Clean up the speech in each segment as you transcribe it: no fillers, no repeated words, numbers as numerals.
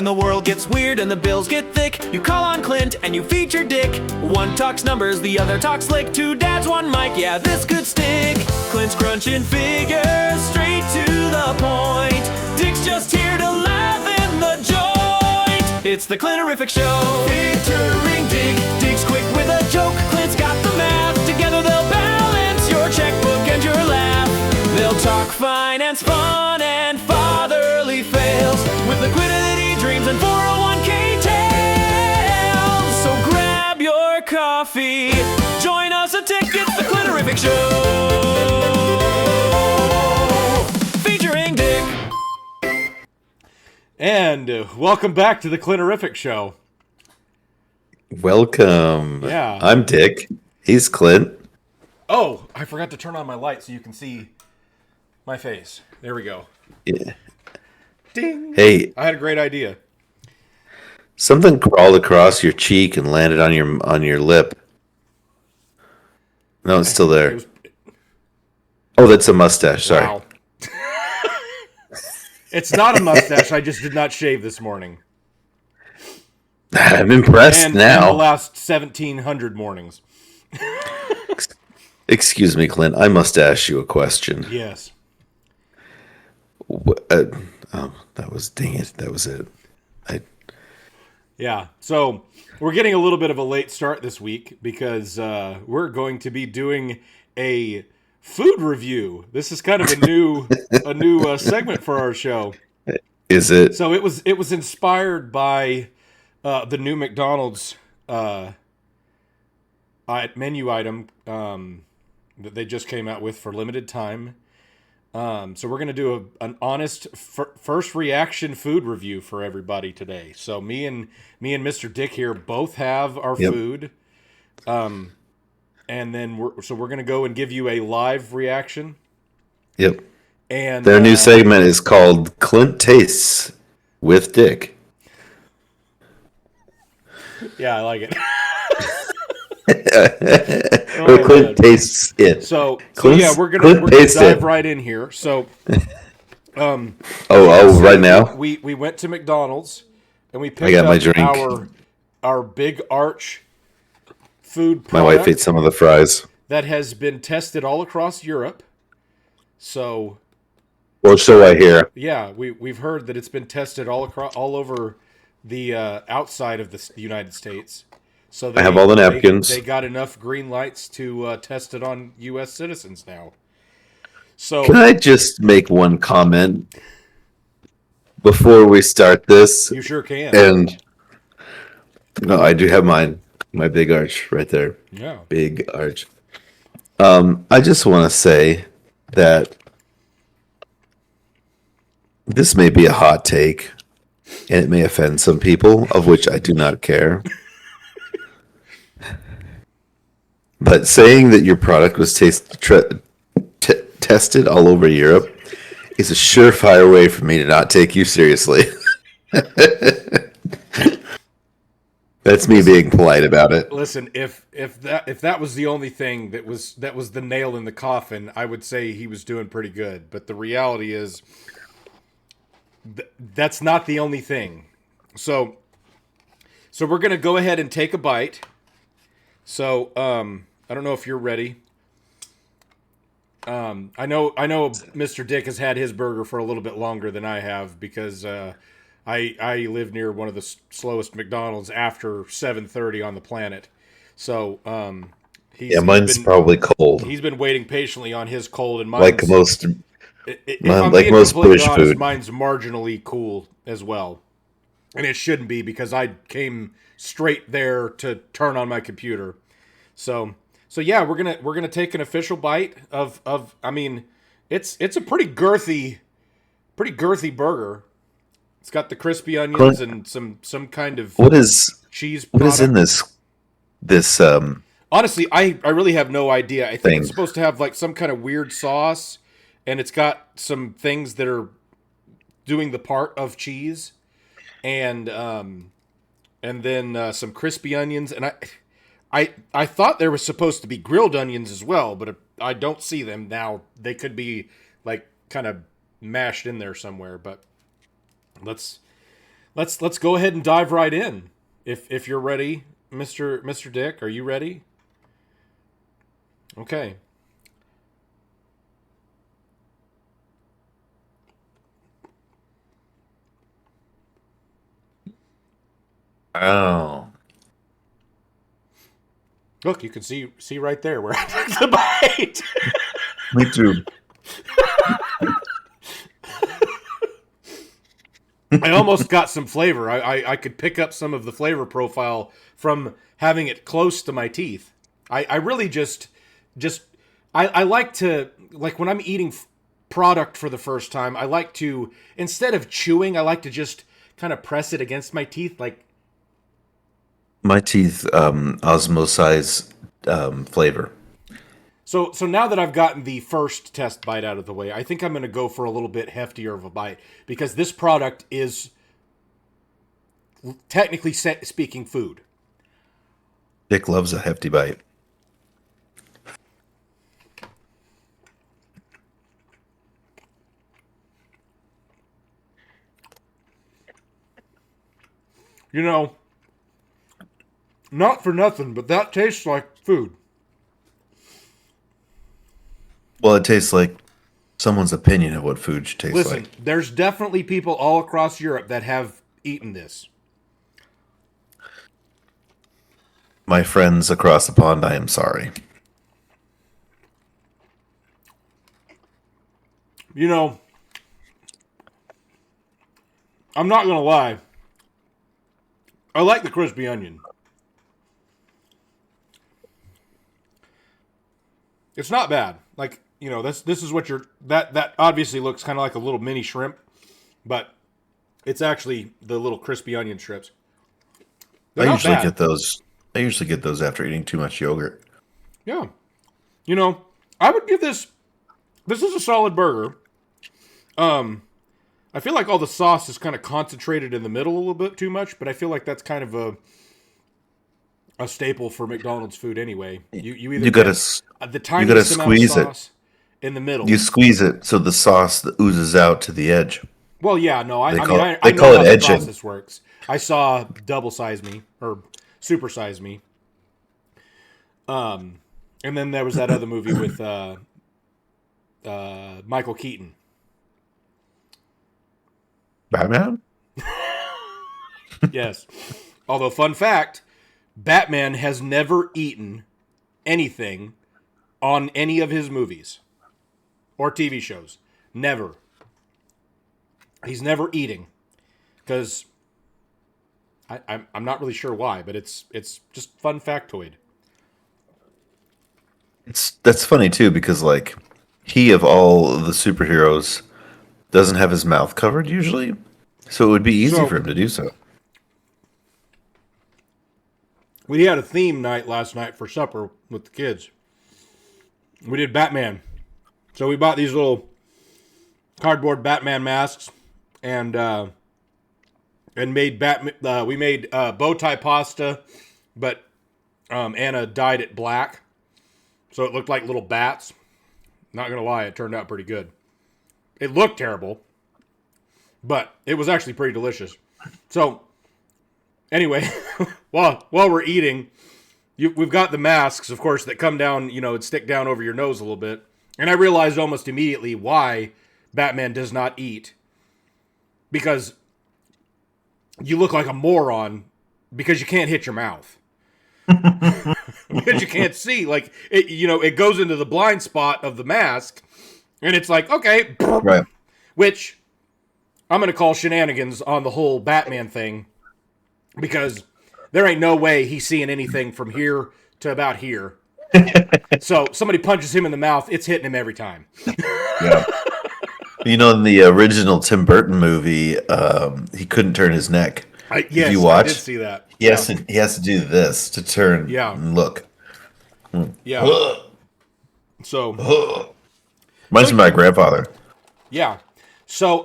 When the world gets weird and the bills get thick, you call on Clint and you feature Dick. One talks numbers, the other talks slick. Two dads, one mic, yeah, this could stick. Clint's crunching figures, straight to the point. Dick's just here to laugh in the joint. It's the Clinterific Show, featuring Dick. Dick's quick with a joke, Clint's got the math. Together they'll balance your checkbook and your laugh. They'll talk finance, fun, and fatherly fails, with liquidity dreams and 401k tales. So grab your coffee, join us a ticket, the Clinterific Show, featuring Dick. And welcome back to the Clinterific Show. Welcome. Yeah. I'm Dick. He's Clint. Oh, I forgot to turn on my light so you can see my face. There we go. Yeah. Ding. Hey, I had a great idea. something crawled across your cheek and landed on your lip. No, it's still there. Oh, that's a mustache. Sorry. Wow. It's not a mustache. I just did not shave this morning. I'm impressed And now. the last 1,700 mornings. Excuse me, Clint. I must ask you a question. Yes. That was, dang it. That was it. Yeah. So we're getting a little bit of a late start this week because we're going to be doing a food review. This is kind of a new segment for our show. Is it? So it was inspired by the new McDonald's menu item that they just came out with for limited time. So we're going to do an honest first reaction food review for everybody today. So me and Mr. Dick here both have our food. And then we're going to go and give you a live reaction. Yep. And Their new segment is called Clint Tastes with Dick. Yeah, I like it. Or Clint Tastes It. So Clint's- yeah, we're gonna Clint tastes dive it. right in here. So Right now? we went to McDonald's and we I picked got my up drink. our Big Arch food My product wife ate some of the fries. that has been tested all across Europe. So Or so I hear. yeah, we've heard that it's been tested all over the outside of the United States. So I have all the napkins. They got enough green lights to test it on U.S. citizens now. So Can I just make one comment before we start this? you sure can. And no, I do have mine. My big arch right there. Yeah. Big arch. I just want to say that this may be a hot take, and it may offend some people, of which I do not care. But saying that your product was tested all over Europe is a surefire way for me to not take you seriously. That's me being polite about it. Listen, if that was the only thing that was the nail in the coffin, I would say he was doing pretty good. But the reality is that's not the only thing. So we're gonna go ahead and take a bite. So I don't know if you're ready. I know Mr. Dick has had his burger for a little bit longer than I have because I live near one of the slowest McDonald's after 7:30 on the planet. So Mine's probably cold. He's been waiting patiently on his cold, and mine's, Like most if I'm like being most completely British honest, food. mine's marginally cool as well, and it shouldn't be because I came straight there to turn on my computer. So yeah, we're gonna take an official bite of. I mean, it's a pretty girthy burger. It's got the crispy onions and some kind of what cheese. is in this Honestly, I really have no idea. I think thing. it's supposed to have like some kind of weird sauce, and it's got some things that are doing the part of cheese, and then some crispy onions. And I thought there was supposed to be grilled onions as well, but I don't see them now. They could be like kind of mashed in there somewhere. But let's let's go ahead and dive right in. If you're ready, Mr. Dick, are you ready? Okay. Oh. Look, you can see right there where I took the bite. Me too. I almost got some flavor. I could pick up some of the flavor profile from having it close to my teeth. I really just I like to, like, when I'm eating product for the first time, I like to, instead of chewing, I like to just kind of press it against my teeth, like. My teeth osmosize flavor. So now that I've gotten the first test bite out of the way, I think I'm going to go for a little bit heftier of a bite, because this product is, technically speaking, food. Dick loves a hefty bite. You know, not for nothing, but that tastes like food. Well, it tastes like someone's opinion of what food should taste Listen, like. there's definitely people all across Europe that have eaten this. My friends across the pond, I am sorry. You know, I'm not going to lie. I like the crispy onion. It's not bad. Like, you know, this is what you're, that obviously looks kind of like a little mini shrimp, but it's actually the little crispy onion strips. They're I not usually bad. get those. I usually get those after eating too much yogurt. Yeah. You know, I would give this is a solid burger. I feel like all the sauce is kind of concentrated in the middle a little bit too much, but I feel like that's kind of a staple for McDonald's food anyway. You either You gotta get the tiniest amount of squeeze it. sauce in the middle. You squeeze it so the sauce oozes out to the edge. Well, yeah, no, I They mean, call I it- they know call how it the edging. process works. I saw Double Size Me or Super Size Me. And then there was that other movie with Michael Keaton. Batman? Yes. Although, fun fact, Batman has never eaten anything on any of his movies or TV shows. Never. He's never eating. Because I'm not really sure why, but it's just fun factoid. That's funny too, because like he of all the superheroes doesn't have his mouth covered usually. So it would be easy So- for him to do so. We had a theme night last night for supper with the kids. We did Batman. So we bought these little cardboard Batman masks and made we made bow tie pasta, but Anna dyed it black. So it looked like little bats. Not going to lie, it turned out pretty good. It looked terrible, but it was actually pretty delicious. So anyway, while we're eating, we've got the masks, of course, that come down, and stick down over your nose a little bit. And I realized almost immediately why Batman does not eat. Because you look like a moron because you can't hit your mouth. Because you can't see. Like, it goes into the blind spot of the mask. And it's like, okay. Right. Which I'm going to call shenanigans on the whole Batman thing. Because there ain't no way he's seeing anything from here to about here. So somebody punches him in the mouth, it's hitting him every time. Yeah. In the original Tim Burton movie, he couldn't turn his neck. Yes, you watch, I did see that. He has to do this to turn and look. Yeah. So Reminds me of my grandfather. yeah. So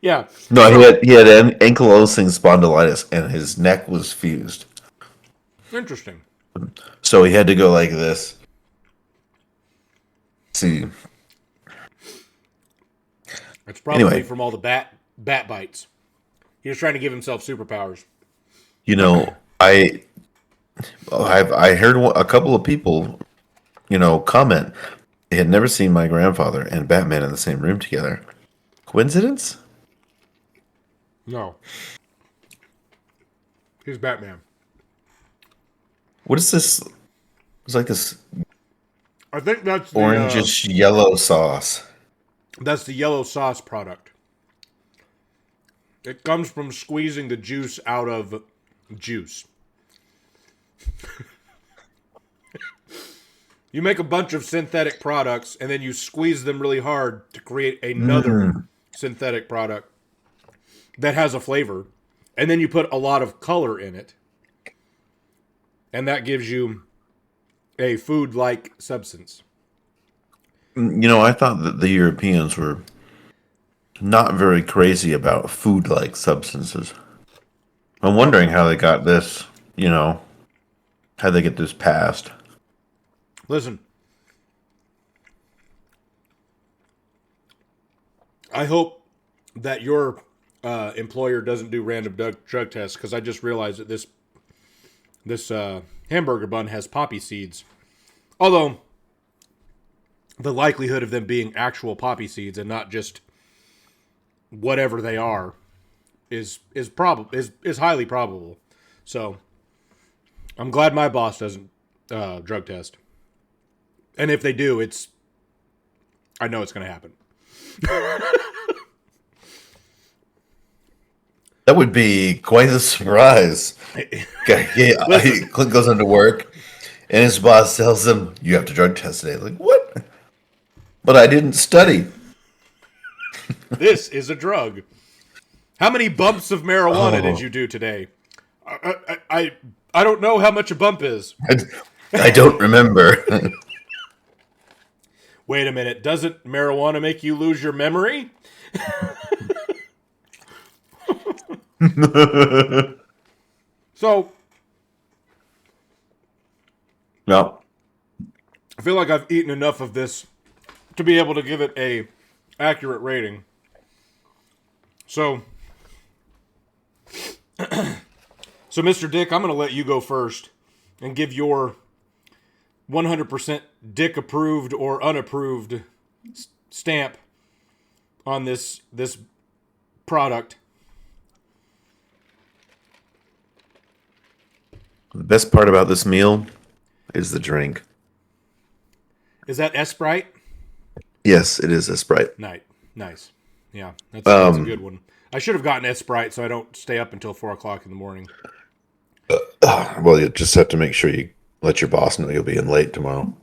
yeah. No, he had ankylosing spondylitis and his neck was fused. Interesting. So he had to go like this. See. It's probably Anyway. from all the bat bat bites. He was trying to give himself superpowers. You know, I heard a couple of people, comment they had never seen my grandfather and Batman in the same room together. Coincidence? No. He's Batman. What is this? It's like this I think that's orangish yellow sauce. that's the yellow sauce product. It comes from squeezing the juice out of juice. You make a bunch of synthetic products and then you squeeze them really hard to create another synthetic product that has a flavor. And then you put a lot of color in it. And that gives you a food-like substance. I thought that the Europeans were not very crazy about food-like substances. I'm wondering how they got this, how they get this passed. Listen, I hope that your employer doesn't do random drug tests, because I just realized that this hamburger bun has poppy seeds. Although the likelihood of them being actual poppy seeds and not just whatever they are is highly probable. So I'm glad my boss doesn't drug test. And if they do, I know it's going to happen. That would be quite a surprise. Clint goes into work, and his boss tells him, "You have to drug test today." Like, what? But I didn't study. This is a drug. How many bumps of marijuana did you do today? I don't know how much a bump is. I don't remember. Wait a minute. Doesn't marijuana make you lose your memory? So, no. I feel like I've eaten enough of this to be able to give it a accurate rating. So, Mr. Dick, I'm going to let you go first and give your 100% Dick approved or unapproved stamp on this product. The best part about this meal is the drink. Is that Sprite? Yes, it is a Sprite. Nice. Yeah, that's a good one. I should have gotten Sprite so I don't stay up until 4 o'clock in the morning. Well, you just have to make sure you let your boss know you'll be in late tomorrow.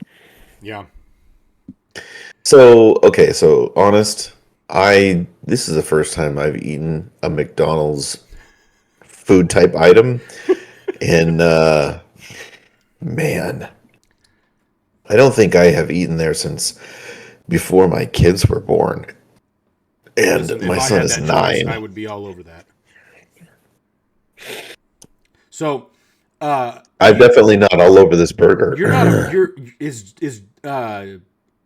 Yeah. So honest, this is the first time I've eaten a McDonald's food type item. And, man, I don't think I have eaten there since before my kids were born. And Listen, my son is 9. Choice, I would be all over that. So, I'm definitely not all over this burger. You're not.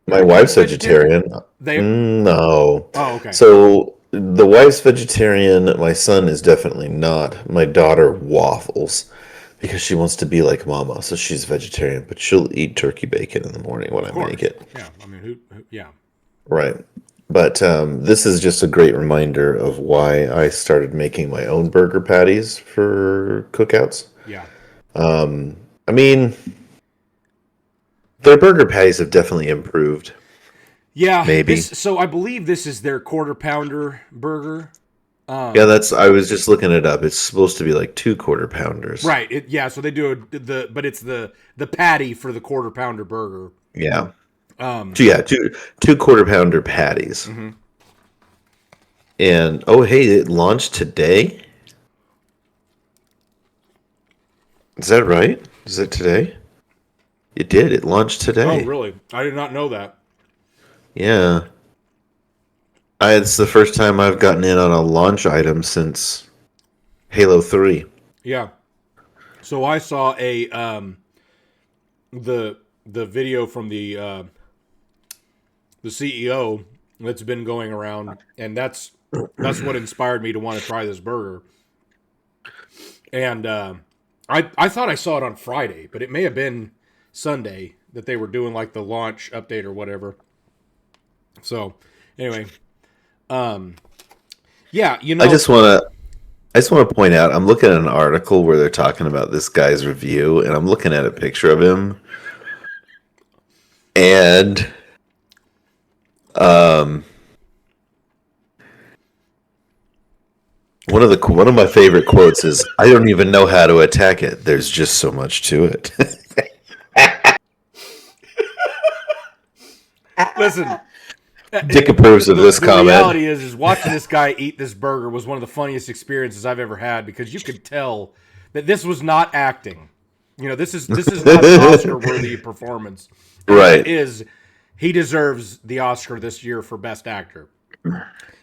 My wife's vegetarian. No. Oh, okay. So the wife's vegetarian. My son is definitely not. My daughter waffles because she wants to be like mama. So she's vegetarian, but she'll eat turkey bacon in the morning when I make it. Yeah, I mean, yeah. Right. But this is just a great reminder of why I started making my own burger patties for cookouts. Yeah. I mean, their burger patties have definitely improved. Yeah, maybe. So I believe this is their quarter pounder burger. Yeah, I was just looking it up. It's supposed to be like 2 quarter pounders. Right. So they do but it's the patty for the quarter pounder burger. Yeah. Two quarter pounder patties. Mm-hmm. And hey, it launched today. Is that right? Is it today? It did. It launched today. Oh, really? I did not know that. Yeah. It's the first time I've gotten in on a launch item since Halo 3. Yeah. So I saw the video from the CEO that's been going around, and that's That's what inspired me to want to try this burger. And I thought I saw it on Friday, but it may have been Sunday that they were doing like the launch update or whatever. So anyway, yeah, you know, I just want to point out, I'm looking at an article where they're talking about this guy's review, and I'm looking at a picture of him, and one of my favorite quotes is, "I don't even know how to attack it. There's just so much to it." listen. Dick approves of this The comment. reality is watching this guy eat this burger was one of the funniest experiences I've ever had, because you could tell that this was not acting. You know, this is not an Oscar-worthy performance. Right. He deserves the Oscar this year for Best Actor,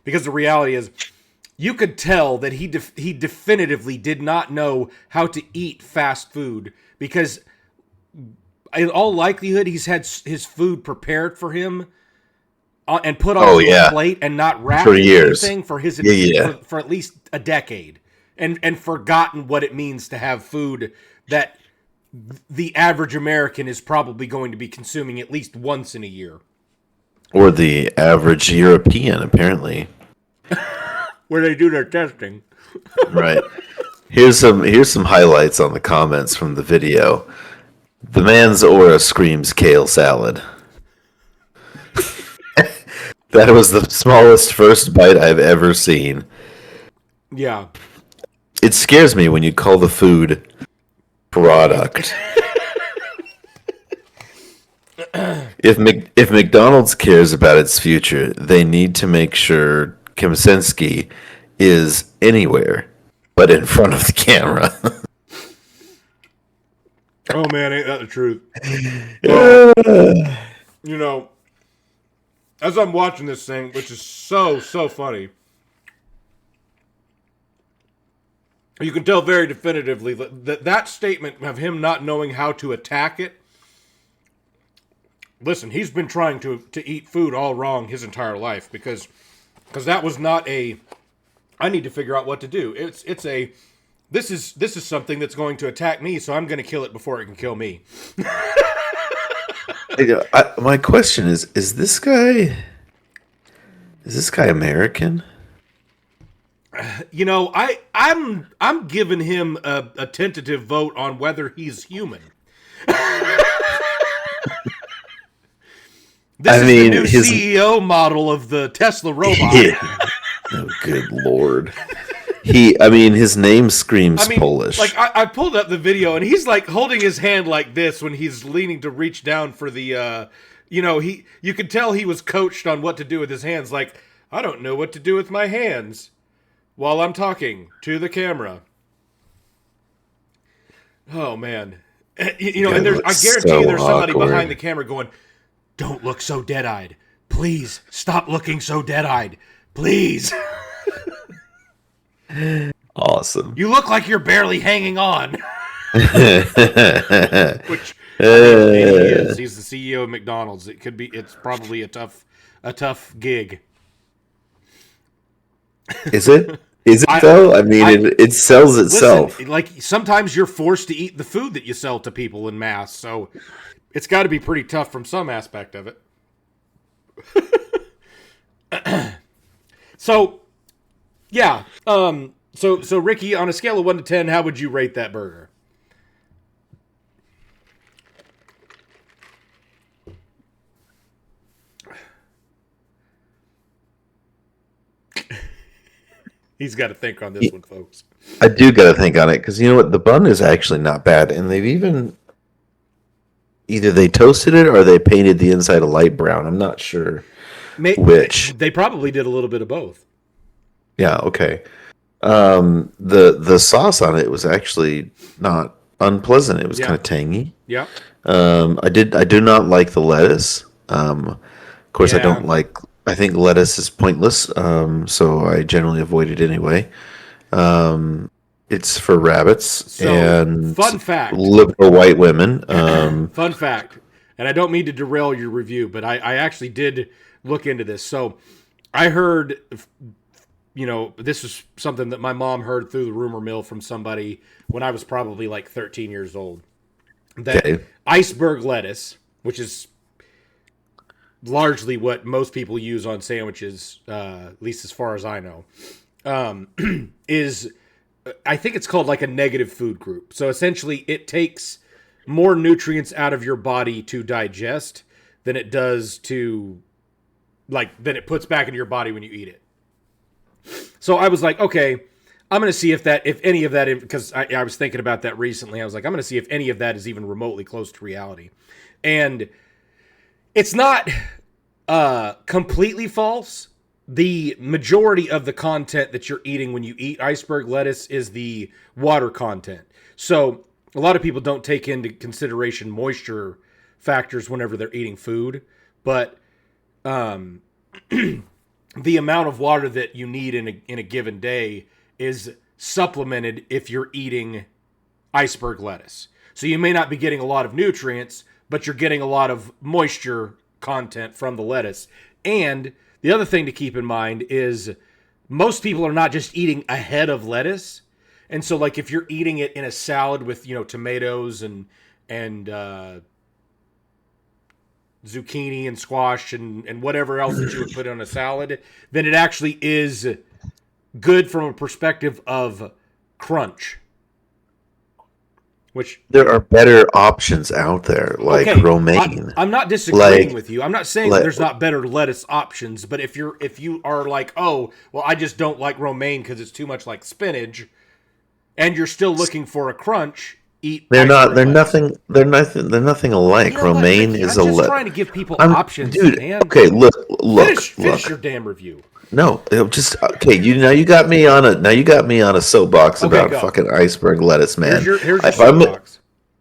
because the reality is, you could tell that he definitively did not know how to eat fast food, because in all likelihood he's had his food prepared for him and put on a plate and not wrapped for in years. anything for his for at least a decade, and forgotten what it means to have food that the average American is probably going to be consuming at least once in a year. Or the average European, apparently. Where they do their testing. Right. Here's some highlights on the comments from the video. The man's aura screams kale salad. That was the smallest first bite I've ever seen. Yeah. It scares me when you call the food product. If McDonald's cares about its future, they need to make sure Kemsinski is anywhere but in front of the camera. Oh man, ain't that the truth? Well, you know, as I'm watching this thing, which is so funny, you can tell very definitively that statement of him not knowing how to attack it. Listen, he's been trying to eat food all wrong his entire life, because that was not a, I need to figure out what to do. It's a, this is something that's going to attack me, so I'm going to kill it before it can kill me. My question is this guy American? You know, I'm giving him a tentative vote on whether he's human. This is the new CEO model of the Tesla robot. Yeah. Oh, good lord. His name screams Polish. Like, I pulled up the video, and he's like holding his hand like this when he's leaning to reach down for the, you could tell he was coached on what to do with his hands. Like, I don't know what to do with my hands while I'm talking to the camera. Oh, man. And I guarantee you there's somebody behind the camera going, "Don't look so dead-eyed. Please, stop looking so dead-eyed. Please." Awesome. You look like you're barely hanging on. Which he is. He's the CEO of McDonald's. It's probably a tough gig. Is it? Is it though? It sells itself. Listen, like, sometimes you're forced to eat the food that you sell to people in mass, so it's got to be pretty tough from some aspect of it. So, yeah. So Ricky, on a scale of 1 to 10, how would you rate that burger? He's got to think on this one, folks. I do got to think on it, because you know what? The bun is actually not bad, and they've either they toasted it or they painted the inside a light brown. I'm not sure which. They probably did a little bit of both. Yeah, okay. The sauce on it was actually not unpleasant. It was kind of tangy. Yeah. I do not like the lettuce. Of course, I think lettuce is pointless. So I generally avoid it anyway. It's for rabbits and fun fact, liberal white women. Fun fact, and I don't mean to derail your review, but I actually did look into this. So I heard this is something that my mom heard through the rumor mill from somebody when I was probably like 13 years old. That iceberg lettuce, which is largely what most people use on sandwiches, at least as far as I know, is, I think it's called like a negative food group. So essentially it takes more nutrients out of your body to digest than it does than it puts back into your body when you eat it. So I was like, okay, I'm going to see if any of that, because I was thinking about that recently. I was like, I'm going to see if any of that is even remotely close to reality. And it's not completely false. The majority of the content that you're eating when you eat iceberg lettuce is the water content. So a lot of people don't take into consideration moisture factors whenever they're eating food. But the amount of water that you need in a given day is supplemented if you're eating iceberg lettuce. So you may not be getting a lot of nutrients, but you're getting a lot of moisture content from the lettuce. And the other thing to keep in mind is most people are not just eating a head of lettuce. And so like if you're eating it in a salad with, tomatoes and zucchini and squash and whatever else that you would put on a salad, then it actually is good from a perspective of crunch. Which there are better options out there, like romaine. I'm not disagreeing with you. I'm not saying that there's not better lettuce options, but if you are like, oh, well, I just don't like romaine because it's too much like spinach, and you're still looking for a crunch, they're nothing alike. Romaine is a lettuce. I'm just trying to give people options, dude. Man. Okay, look. Finish your damn review. No, okay. You got me on a soapbox about fucking iceberg lettuce, man. Here's your soapbox.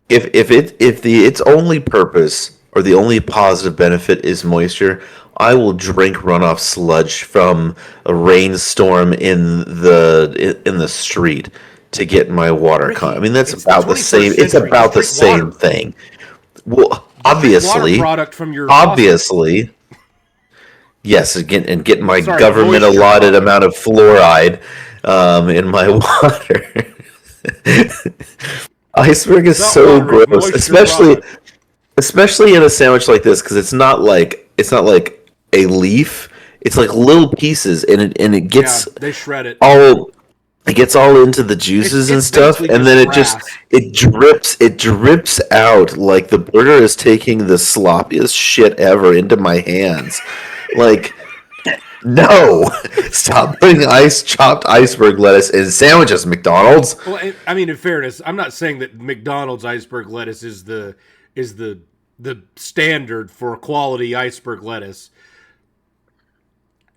If its only purpose or the only positive benefit is moisture, I will drink runoff sludge from a rainstorm in the street to get my water. I mean, that's about the same. It's about the same thing. Well, obviously, yes, and get my government allotted amount of fluoride in my water. Iceberg is so gross, especially in a sandwich like this, because it's not like a leaf. It's like little pieces, and it gets they shred it all. It gets all into the juices and stuff, and then it drips out like the burger is taking the sloppiest shit ever into my hands. Like, no, stop putting chopped iceberg lettuce in sandwiches, McDonald's. Well, I mean, in fairness, I'm not saying that McDonald's iceberg lettuce is the standard for quality iceberg lettuce.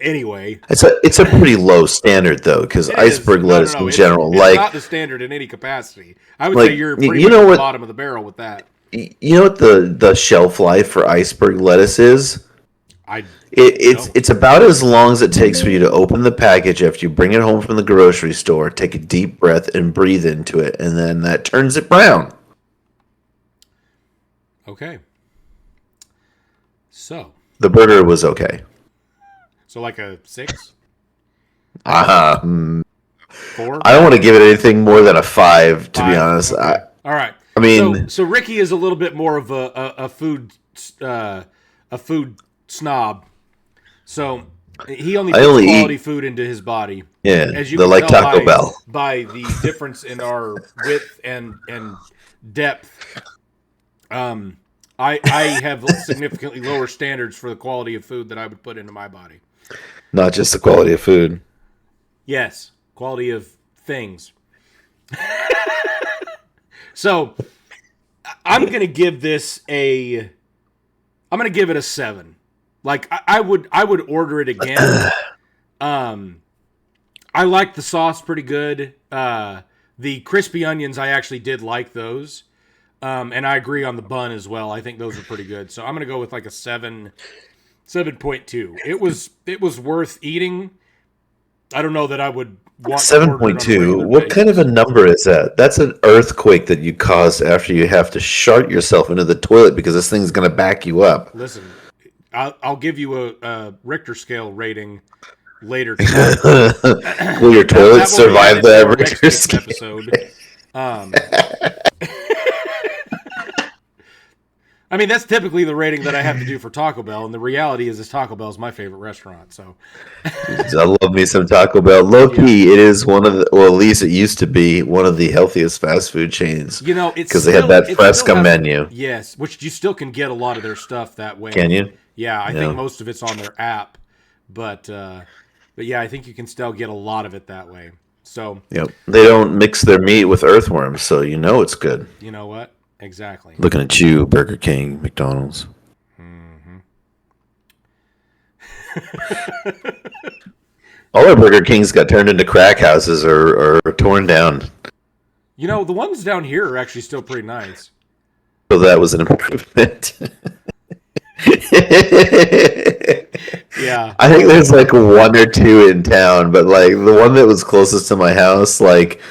Anyway, it's a pretty low standard though, because iceberg lettuce in general, it's not the standard in any capacity. I would say you're pretty much at the bottom of the barrel with that. You know what the shelf life for iceberg lettuce is? It's about as long as it takes for you to open the package after you bring it home from the grocery store, take a deep breath, and breathe into it, and then that turns it brown. Okay. So the burger was okay. So like a 6? 4? I don't want to give it anything more than a 5, to be honest. Okay. All right. I mean, so Ricky is a little bit more of a food snob. So he only puts quality food into his body. Yeah, as you they're like tell Taco Bell. By the difference in our width and depth. I have significantly lower standards for the quality of food that I would put into my body. Not just the quality of food. Yes, quality of things. So, I'm going to give this I'm going to give it a 7. Like, I would order it again. I like the sauce pretty good. The crispy onions, I actually did like those. And I agree on the bun as well. I think those are pretty good. So I'm going to go with like a 7.2. It was worth eating. I don't know that I would want 7.2. What kind of a number is that? That's an earthquake that you caused after you have to shart yourself into the toilet because this thing's going to back you up. Listen, I'll give you a Richter scale rating later tonight. Will your toilet That will be survive added the to our average next week's ski? episode. I mean, that's typically the rating that I have to do for Taco Bell, and the reality is Taco Bell is my favorite restaurant. So, I love me some Taco Bell. Low key, it is one of the, well, at least it used to be one of the healthiest fast food chains. you know, it's Because they have that it Fresca still has- menu. Yes, which you still can get a lot of their stuff that way. Can you? Yeah, I Yeah. think most of it's on their app, but yeah, I think you can still get a lot of it that way. So, Yep. They don't mix their meat with earthworms, so you know it's good. you know what? Exactly. Looking at you, Burger King, McDonald's. All our Burger Kings got turned into crack houses or torn down. You know, the ones down here are actually still pretty nice. So that was an improvement. Yeah. I think there's like one or two in town, but like the one that was closest to my house, like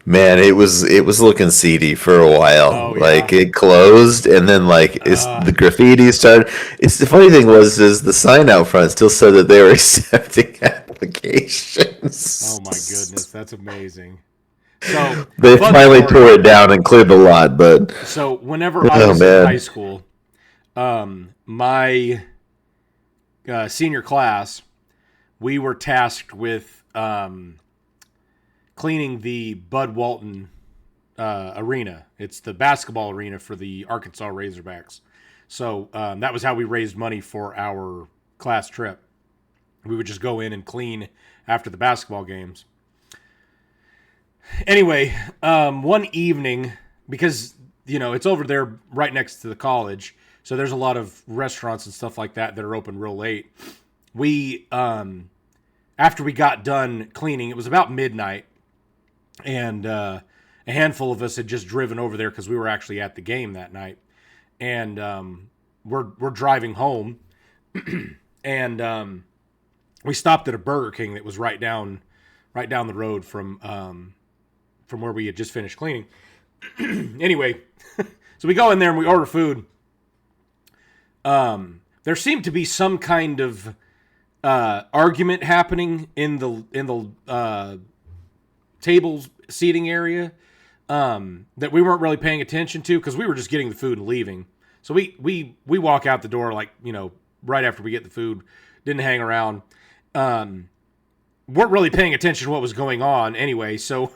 man, it was looking seedy for a while. Oh, yeah. Like it closed, and then like the graffiti started. It's the funny thing is the sign out front still said that they were accepting applications. Oh my goodness, that's amazing. So They fun finally story. tore it down and cleared the lot, but So whenever I Oh, was man. in high school, my senior class, we were tasked with cleaning the Bud Walton arena. It's the basketball arena for the Arkansas Razorbacks. So that was how we raised money for our class trip. We would just go in and clean after the basketball games. Anyway, one evening, because, you know, it's over there right next to the college, so there's a lot of restaurants and stuff like that that are open real late. We, after we got done cleaning, it was about midnight, and a handful of us had just driven over there because we were actually at the game that night. And we're driving home, and we stopped at a Burger King that was right down the road from where we had just finished cleaning. Anyway, so we go in there and we order food. There seemed to be some kind of argument happening in the tables seating area that we weren't really paying attention to because we were just getting the food and leaving. So we walk out the door, like, you know, right after we get the food. Didn't hang around. Weren't really paying attention to what was going on anyway. So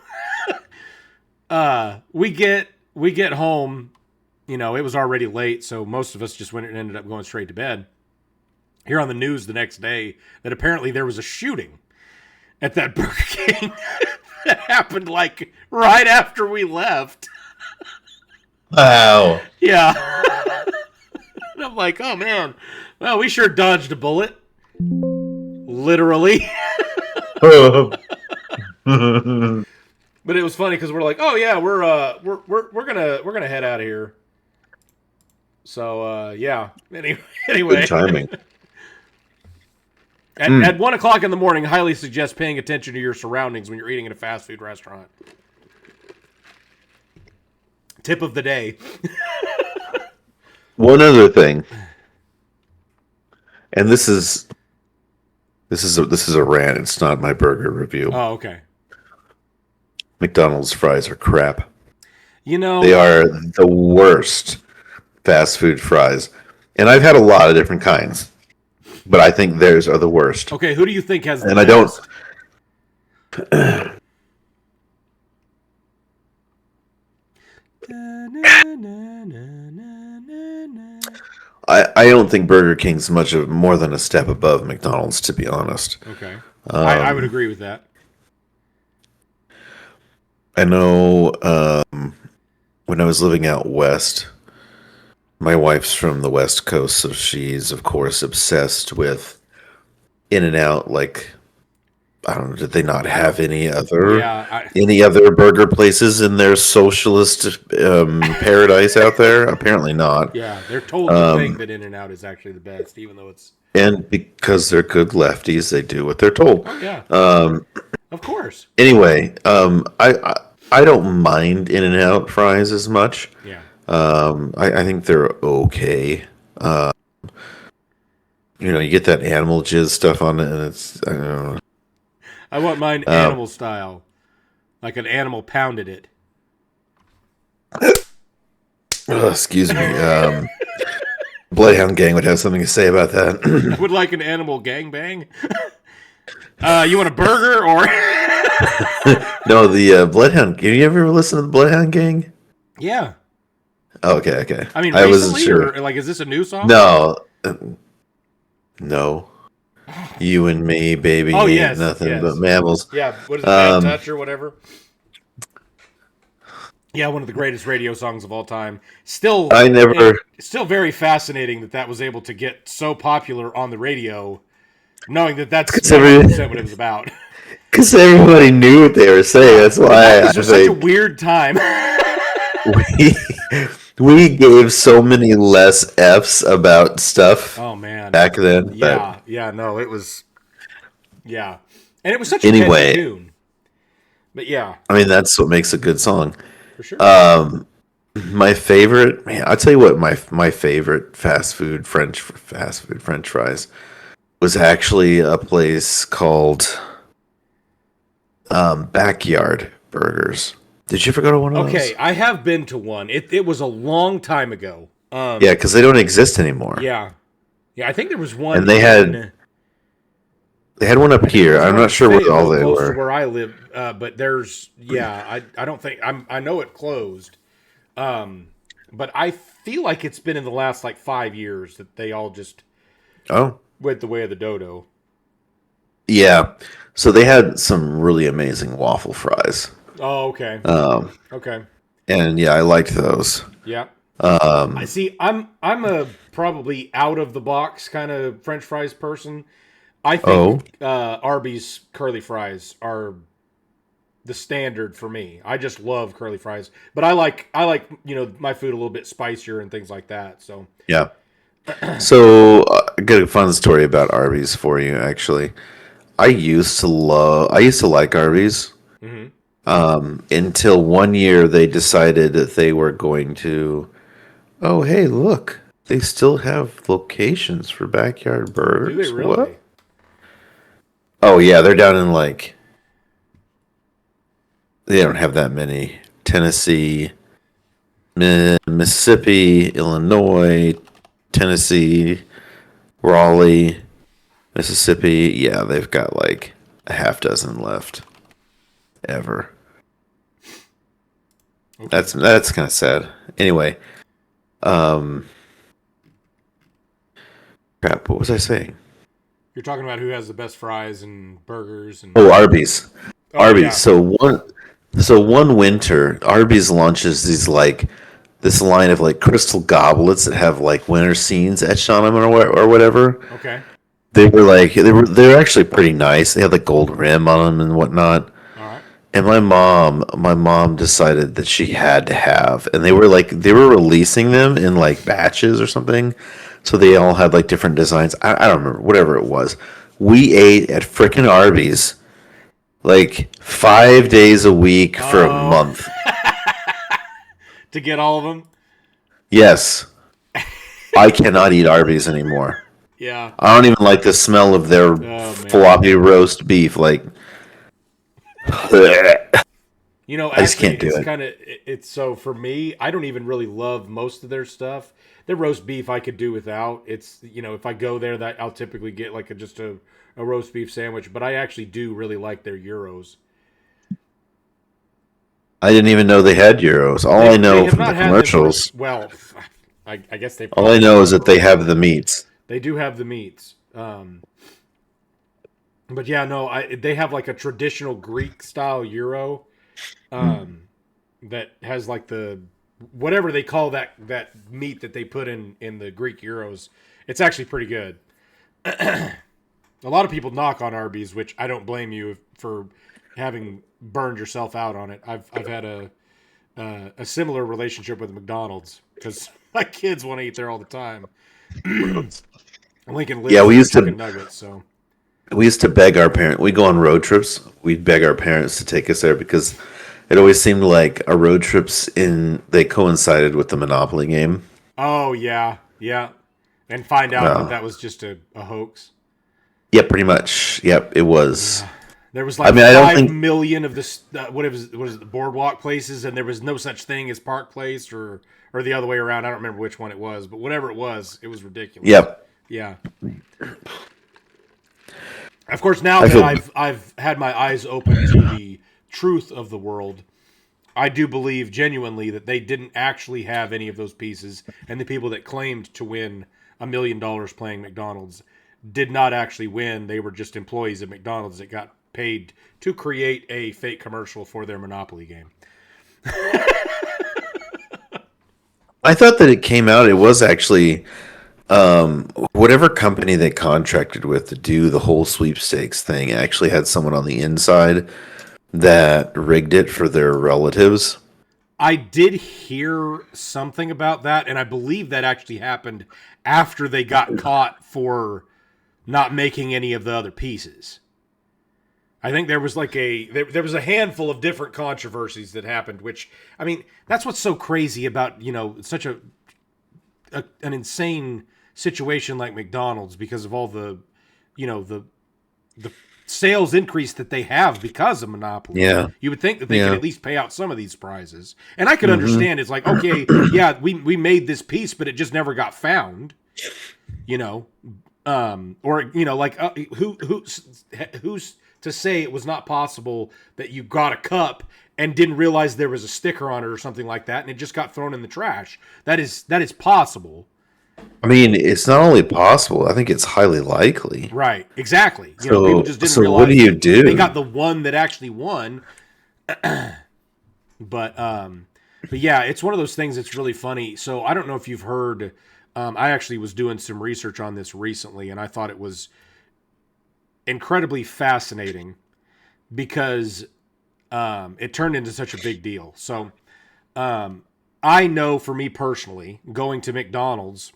we get home. You know, it was already late, so most of us just went and ended up going straight to bed. Hear on the news the next day that apparently there was a shooting at that Burger King that happened like right after we left. Wow. Yeah. And I'm like, oh man, well, we sure dodged a bullet. Literally. But it was funny because we're like, oh yeah, we're gonna head out of here. So yeah. Anyway, good timing. At 1 o'clock in the morning, highly suggest paying attention to your surroundings when you're eating at a fast food restaurant. Tip of the day. One other thing, and this is a rant. It's not my burger review. Oh, okay. McDonald's fries are crap. You know, They are the worst fast food fries, and I've had a lot of different kinds, but I think theirs are the worst. okay, who do you think has the And I don't. best? I don't think Burger King's much of more than a step above McDonald's, to be honest. Okay. I would agree with that. I know when I was living out west, my wife's from the West Coast, so she's, of course, obsessed with In-N-Out. Like, I don't know, did they not have any other burger places in their socialist paradise out there? Apparently not. Yeah, they're told to think that In-N-Out is actually the best, even though it's... And because they're good lefties, they do what they're told. Oh, yeah. Of course. Anyway, I don't mind In-N-Out fries as much. Yeah. I think they're okay. You know, you get that animal jizz stuff on it, and it's, I don't know, I want mine animal style, like an animal pounded it. Excuse me. Bloodhound Gang would have something to say about that. I would like an animal gangbang. You want a burger or? No, the Bloodhound. Have you ever listened to the Bloodhound Gang? Yeah. Oh, okay. I mean, I recently, wasn't sure. Or, like, is this a new song? No, no. You and me, baby. Oh, ain't yes, nothing yes. but mammals. Yeah. What is it? Bad Touch or whatever. Yeah, one of the greatest radio songs of all time. Still very fascinating that was able to get so popular on the radio, knowing that that's 100% what it was about. Because everybody knew what they were saying. That's why It was such a weird time. we gave so many less Fs about stuff. Oh man, back then. No, it was. Yeah, and it was such a catchy tune. But yeah, I mean that's what makes a good song. For sure. My favorite, man, I'll tell you what. My favorite fast food French fries was actually a place called Backyard Burgers. Did you ever go to one of those? Okay, I have been to one. It was a long time ago. Yeah, because they don't exist anymore. Yeah, I think there was one. And they had one up here. I'm not sure where all they were. To where I live, but there's I don't think I know it closed. But I feel like it's been in the last like 5 years that they all just went the way of the dodo. Yeah, so they had some really amazing waffle fries. Oh, okay. Okay. And yeah, I liked those. Yeah. I see. I'm a probably out of the box kind of French fries person. I think Arby's curly fries are the standard for me. I just love curly fries, but I like my food a little bit spicier and things like that. So yeah. So I got a fun story about Arby's for you. Actually, I used to like Arby's. Mm-hmm. Until one year they decided that they were going to, oh, hey, look, they still have locations for Backyard Burgers. Do they really? What? Oh, yeah, they're down in, like, they don't have that many. Tennessee, Mississippi, Illinois, Tennessee, Raleigh, Mississippi. Yeah, they've got, like, a half dozen left. Ever. Okay. That's kind of sad. Anyway, crap. What was I saying? You're talking about who has the best fries and burgers and Arby's. Arby's. Yeah. So one winter, Arby's launches this line of like crystal goblets that have like winter scenes etched on them or whatever. Okay. They're actually pretty nice. They had like gold rim on them and whatnot. And my mom decided that she had to have, and they were releasing them in like batches or something, so they all had like different designs. I don't remember, whatever it was. We ate at frickin' Arby's like 5 days a week for a month to get all of them. Yes, I cannot eat Arby's anymore. Yeah, I don't even like the smell of their floppy roast beef. Like. You know, I just can't do it. It's so for me, I don't even really love most of their stuff. Their roast beef I could do without. It's, if I go there, that I'll typically get like just a roast beef sandwich, but I actually do really like their gyros. I didn't even know they had gyros. I know from the commercials. I guess they. All I know is that they have the meats. They do have the meats. But yeah, no, they have like a traditional Greek style gyro, that has like the whatever they call that meat that they put in the Greek gyros. It's actually pretty good. A lot of people knock on Arby's, which I don't blame you for having burned yourself out on it. I've had a similar relationship with McDonald's because my kids want to eat there all the time. Lincoln lives we used to nuggets, so. We used to beg our parents. We go on road trips. We'd beg our parents to take us there because it always seemed like our road trips they coincided with the Monopoly game. Oh yeah, and find out that was just a hoax. Yeah, pretty much. Yep, it was. There was like I mean, I don't 5 million of this. What is it? The boardwalk places, and there was no such thing as Park Place, or the other way around. I don't remember which one it was, but whatever it was ridiculous. Yep. Yeah. Of course, now that I've had my eyes open to the truth of the world, I do believe genuinely that they didn't actually have any of those pieces, and the people that claimed to win $1 million playing McDonald's did not actually win. They were just employees of McDonald's that got paid to create a fake commercial for their Monopoly game. I thought that it came out. It was actually whatever company they contracted with to do the whole sweepstakes thing actually had someone on the inside that rigged it for their relatives. I did hear something about that, and I believe that actually happened after they got caught for not making any of the other pieces. I think there was like there was a handful of different controversies that happened, which, I mean, that's what's so crazy about, such an insane situation like McDonald's, because of all the sales increase that they have because of Monopoly. Yeah. You would think that they could at least pay out some of these prizes. And I could understand, it's like, okay, yeah, we made this piece, but it just never got found, who's to say it was not possible that you got a cup and didn't realize there was a sticker on it or something like that, and it just got thrown in the trash. That is possible. I mean, it's not only possible, I think it's highly likely. Right, exactly. So, people just didn't realize what do you do? They got the one that actually won. But yeah, it's one of those things that's really funny. So I don't know if you've heard, I actually was doing some research on this recently, and I thought it was incredibly fascinating because it turned into such a big deal. So I know for me personally, going to McDonald's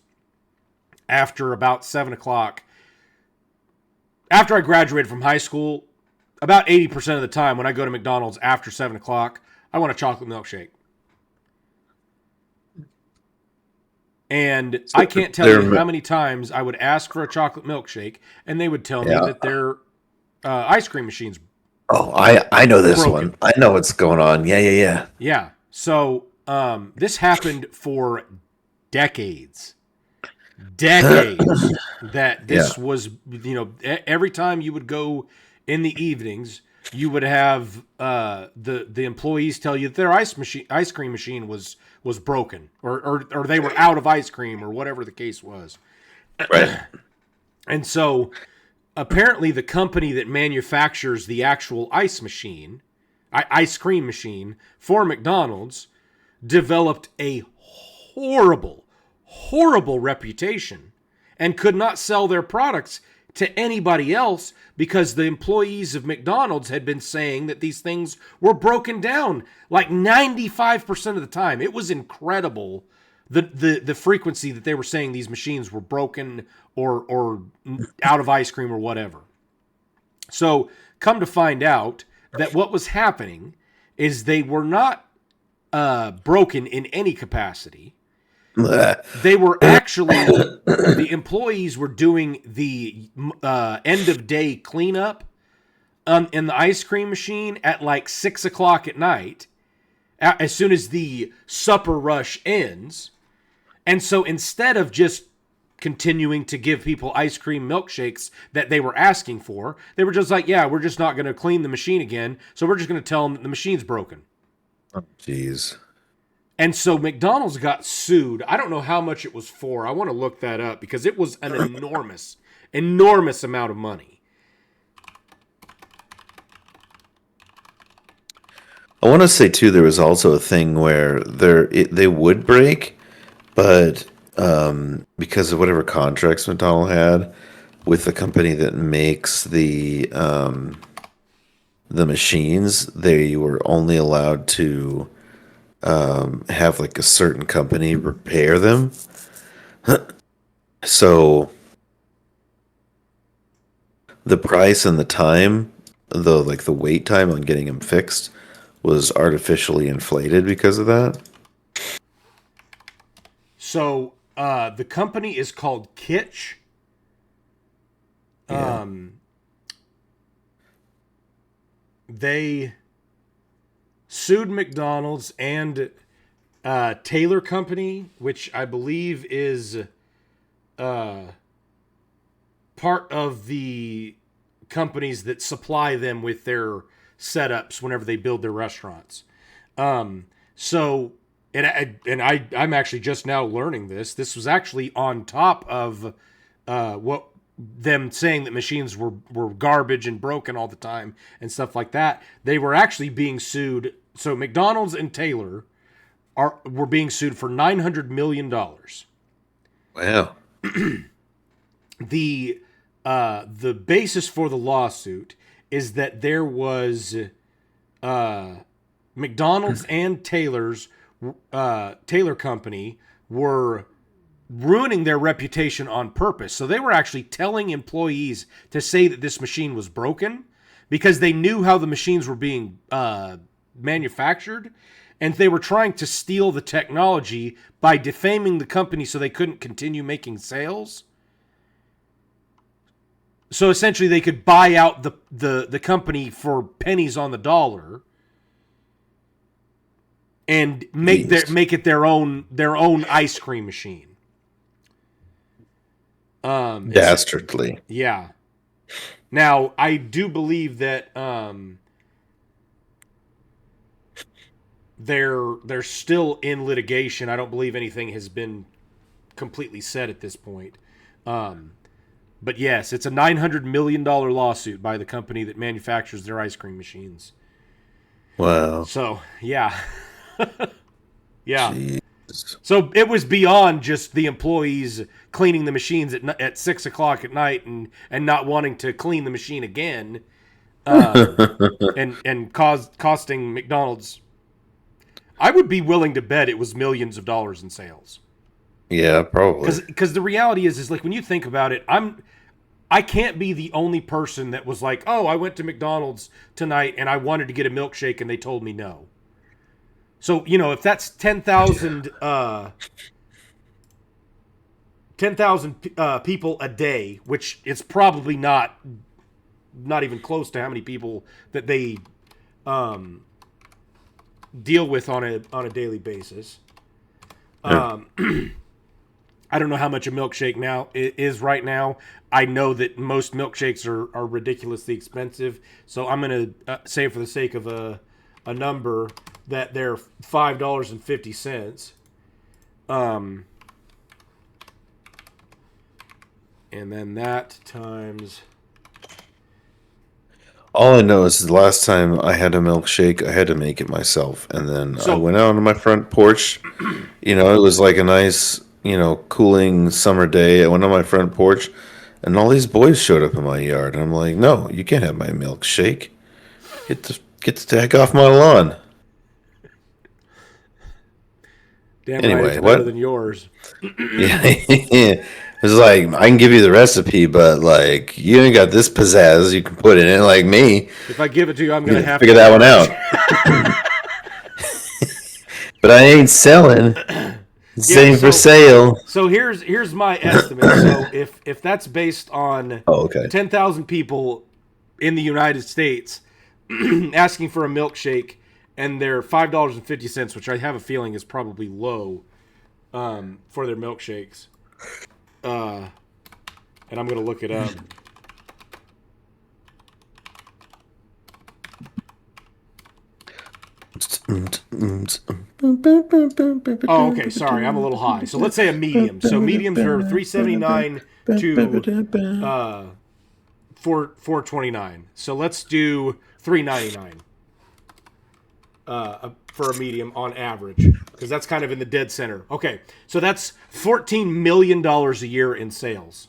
after about 7 o'clock, after I graduated from high school, about 80% of the time when I go to McDonald's after 7 o'clock, I want a chocolate milkshake. And I can't tell you how many times I would ask for a chocolate milkshake, and they would tell me that their ice cream machine's I know this broken. one. I know what's going on. Yeah. Yeah. So this happened for decades. That this was, every time you would go in the evenings, you would have the employees tell you that their ice cream machine was broken, or they were out of ice cream, or whatever the case was. Right. And so apparently the company that manufactures the actual ice cream machine for McDonald's developed a horrible reputation and could not sell their products to anybody else because the employees of McDonald's had been saying that these things were broken down like 95% of the time. It was incredible, the frequency that they were saying these machines were broken or out of ice cream or whatever. So come to find out that what was happening is they were not broken in any capacity. They were actually, the employees were doing the end of day cleanup in the ice cream machine at like 6 o'clock at night, as soon as the supper rush ends. And so instead of just continuing to give people ice cream milkshakes that they were asking for, they were just like, yeah, we're just not going to clean the machine again, so we're just going to tell them that the machine's broken. Oh, jeez. And so McDonald's got sued. I don't know how much it was for. I want to look that up because it was an enormous amount of money. I want to say too, there was also a thing where they would break, but because of whatever contracts McDonald had with the company that makes the machines, they were only allowed to have like a certain company repair them. So the price and the time, the wait time on getting them fixed was artificially inflated because of that. So the company is called Kitsch. Yeah. they sued McDonald's and Taylor Company, which I believe is part of the companies that supply them with their setups whenever they build their restaurants. So, I'm actually just now learning this. This was actually on top of what them saying that machines were garbage and broken all the time and stuff like that. They were actually being sued. So McDonald's and Taylor were being sued for $900 million. Wow. The basis for the lawsuit is that there was McDonald's and Taylor Company were ruining their reputation on purpose. So they were actually telling employees to say that this machine was broken because they knew how the machines were being manufactured, and they were trying to steal the technology by defaming the company so they couldn't continue making sales. So essentially they could buy out the company for pennies on the dollar and make it their own ice cream machine. Dastardly. Yeah. Now, I do believe that they're still in litigation. I don't believe anything has been completely said at this point. But yes, it's a $900 million lawsuit by the company that manufactures their ice cream machines. Wow. So, yeah. Yeah. Jeez. So it was beyond just the employees cleaning the machines at 6 o'clock at night and not wanting to clean the machine again, and costing McDonald's. I would be willing to bet it was millions of dollars in sales. Yeah, probably. Because the reality is like when you think about it, I can't be the only person that was like, oh, I went to McDonald's tonight and I wanted to get a milkshake and they told me no. So, if that's 10,000 people a day, which is probably not even close to how many people that they deal with on a daily basis. I don't know how much a milkshake now is right now. I know that most milkshakes are ridiculously expensive, so I'm going to say for the sake of a number that they're $5.50. And then that times... All I know is the last time I had a milkshake, I had to make it myself. And then I went out on my front porch. It was like a nice, cooling summer day. I went on my front porch, and all these boys showed up in my yard. And I'm like, no, you can't have my milkshake. Get the heck off my lawn. Damn anyway, right, it's better than yours. Yeah. It's like, I can give you the recipe, but like, you ain't got this pizzazz you can put in it like me. If I give it to you, I'm going to have to figure that one out. But I ain't selling. It's saying for sale. So here's my estimate. So if that's based on 10,000 people in the United States asking for a milkshake, and they're $5.50, which I have a feeling is probably low for their milkshakes. And I'm going to look it up. Oh, okay. Sorry, I'm a little high. So let's say a medium. So mediums are $3.79 to $4.29. So let's do $3.99 for a medium on average, because that's kind of in the dead center. Okay, so that's $14 million a year in sales.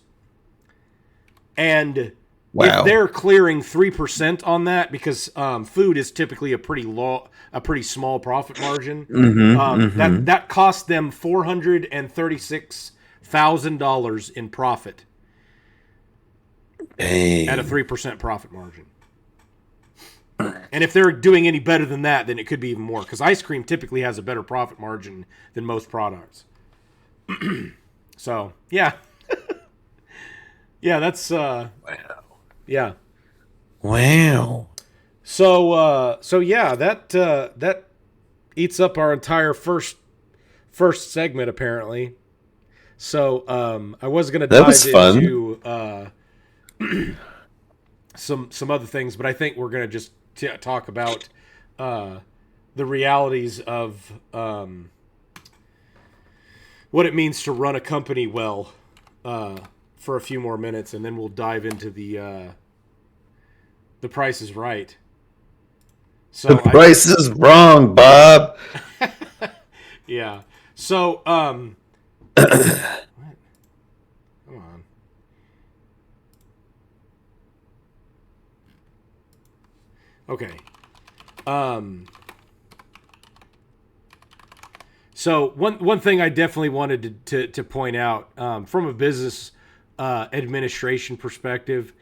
And if they're clearing 3% on that, because food is typically a pretty small profit margin, that cost them $436,000 in profit at a 3% profit margin. And if they're doing any better than that, then it could be even more, because ice cream typically has a better profit margin than most products. So, yeah. Yeah, that's... Wow. Yeah. Wow. So yeah, that eats up our entire first segment apparently. So I was gonna That dive was fun. into some other things, but I think we're gonna just talk about the realities of what it means to run a company well for a few more minutes, and then we'll dive into the Price is Right. So The price is wrong, Bob. yeah. So what? Come on. Okay. So one thing I definitely wanted to point out from a business administration perspective,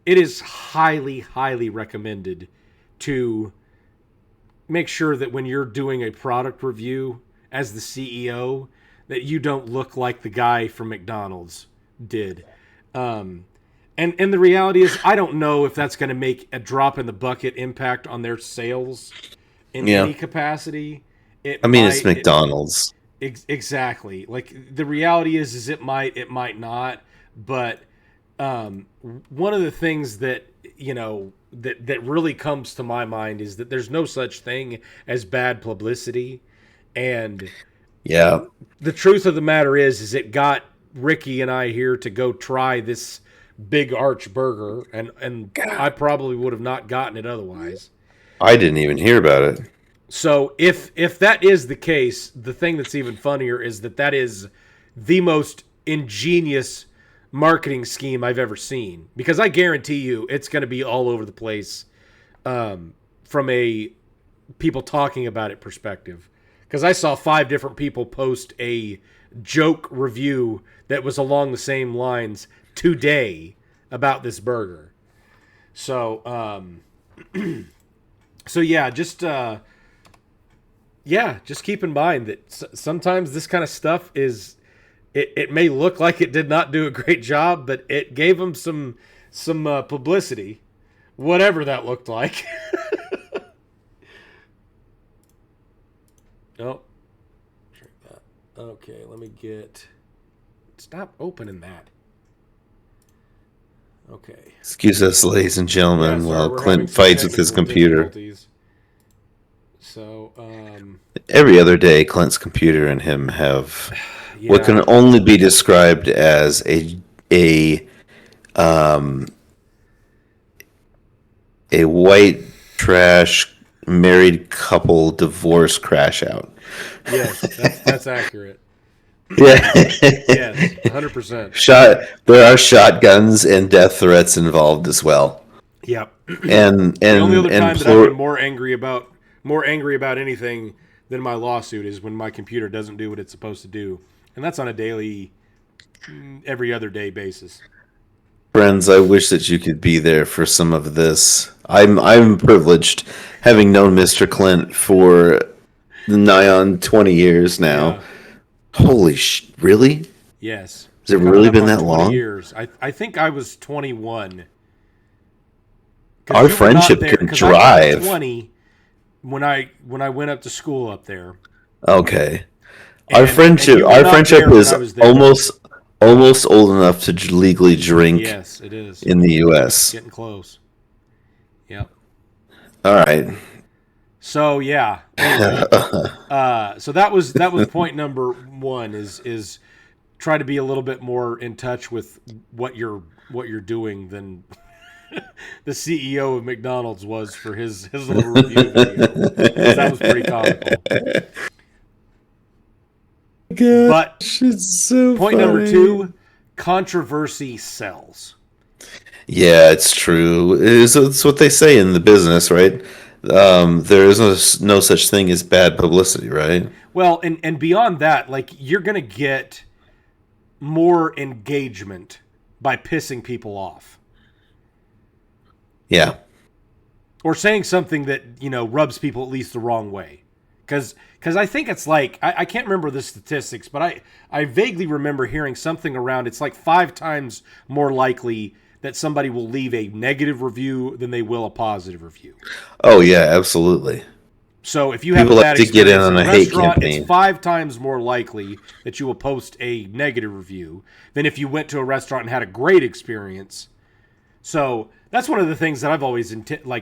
it is highly recommended to make sure that when you're doing a product review as the CEO, that you don't look like the guy from McDonald's did. And the reality is, I don't know if that's going to make a drop in the bucket impact on their sales in any capacity. It's McDonald's. Exactly. Like the reality is it might not. But one of the things that that really comes to my mind is that there's no such thing as bad publicity, and Yeah. the truth of the matter is it got Ricky and I here to go try this big arch burger, and I probably would have not gotten it otherwise. I didn't even hear about it. So if that is the case, the thing that's even funnier is that is the most ingenious marketing scheme I've ever seen, because I guarantee you it's going to be all over the place from a people talking about it perspective. Because I saw 5 different people post a joke review that was along the same lines today about this burger. So, so yeah, just keep in mind that sometimes this kind of stuff is, it may look like it did not do a great job, but it gave them some publicity, whatever that looked like. Oh, drink that. Okay, let me get. Stop opening that. Okay. Excuse us, ladies and gentlemen, Yeah, sorry, while we're having Clint some fights with his technical computer. difficulties. So, Every other day, Clint's computer and him have yeah. what can only be described as a white trash married couple divorce crash out. Yes, that's accurate. Yeah. Yes, 100%. There are shotguns and death threats involved as well. Yep. And The only other time that I've been more angry about anything than my lawsuit is when my computer doesn't do what it's supposed to do, and that's on a daily, every other day basis. Friends, I wish that you could be there for some of this. I'm privileged, having known Mr. Clint for nigh on 20 years now. Yeah. Holy really? Yes. Has it Coming really up been on that 20 long? years. I think I was 21. 'Cause Our you were not friendship there, could 'cause I was drive. 20 when I went up to school up there. Okay. And Our friendship you were not there when is I was there. almost old enough to legally drink Yes, it is. in the US. Getting close. Yep. All right. So yeah. Anyway, so that was point number 1 is try to be a little bit more in touch with what you're doing than the CEO of McDonald's was for his little review video. That was pretty comical. But It's so point number 2, controversy sells. Yeah, it's true. It's what they say in the business, right? There is no such thing as bad publicity, right? Well, and beyond that, like, you're going to get more engagement by pissing people off. Yeah. Or saying something that, rubs people at least the wrong way. Because I think it's like, I can't remember the statistics, but I vaguely remember hearing something around, it's like 5 times more likely that somebody will leave a negative review than they will a positive review. Oh yeah, absolutely. So if you have People a bad like to get in experience on in a a hate restaurant, campaign. it's 5 times more likely that you will post a negative review than if you went to a restaurant and had a great experience. So that's one of the things that I've always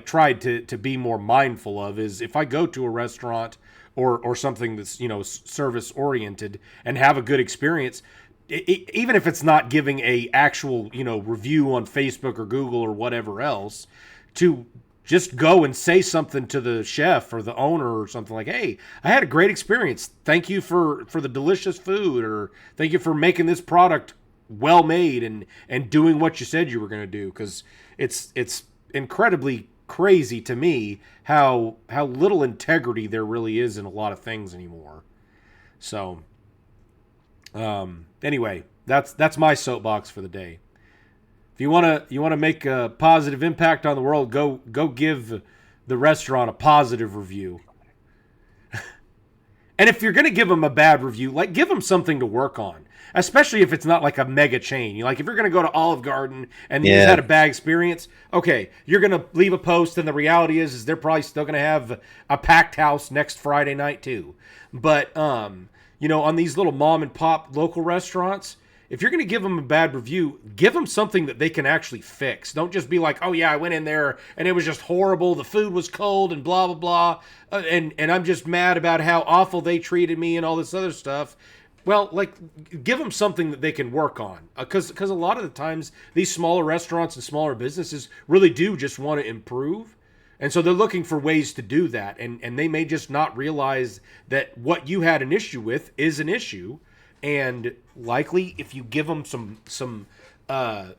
tried to be more mindful of is if I go to a restaurant or something that's, service oriented and have a good experience, even if it's not giving a actual, review on Facebook or Google or whatever else, to just go and say something to the chef or the owner or something like, hey, I had a great experience. Thank you for the delicious food, or thank you for making this product well made and doing what you said you were going to do. Because it's incredibly crazy to me how little integrity there really is in a lot of things anymore. So anyway, that's my soapbox for the day. If you wanna make a positive impact on the world, go give the restaurant a positive review. And if you're gonna give them a bad review, give them something to work on. Especially if it's not like a mega chain. If you're gonna go to Olive Garden and you just had a bad experience, okay, you're gonna leave a post, and the reality is they're probably still gonna have a packed house next Friday night too. But on these little mom and pop local restaurants, if you're going to give them a bad review, give them something that they can actually fix. Don't just be like, oh yeah, I went in there and it was just horrible. The food was cold and blah, blah, blah. And I'm just mad about how awful they treated me and all this other stuff. Well, give them something that they can work on. Because a lot of the times these smaller restaurants and smaller businesses really do just want to improve. And so they're looking for ways to do that. And they may just not realize that what you had an issue with is an issue. And likely, if you give them some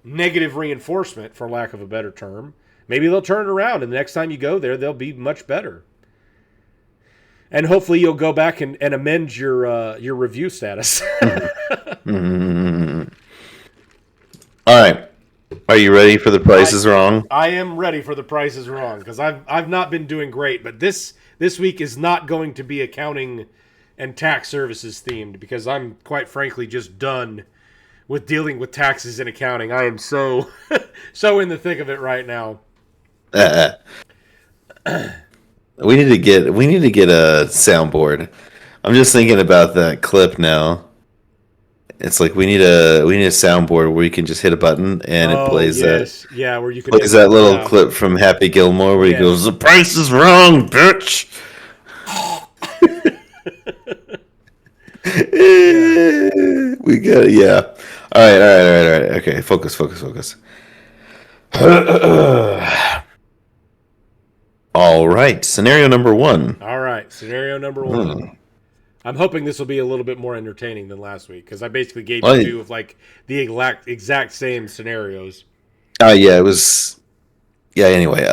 negative reinforcement, for lack of a better term, maybe they'll turn it around, and the next time you go there, they'll be much better. And hopefully, you'll go back and amend your review status. Mm-hmm. All right, are you ready for the Price is Wrong? I am ready for the Price is Wrong because I've not been doing great, but this week is not going to be accounting and tax services themed, because I'm quite frankly just done with dealing with taxes and accounting. I am so in the thick of it right now. We need to get a soundboard. I'm just thinking about that clip now. It's like we need a soundboard where you can just hit a button and it plays that. Yeah, where you can plays that little clip from Happy Gilmore where he goes, "The price is wrong, bitch." We got it. Yeah. All right. Okay, focus. All right. Scenario number 1. All right. Scenario number 1. I'm hoping this will be a little bit more entertaining than last week, because I basically gave you 2 of the exact same scenarios. Yeah, it was. Yeah. Anyway.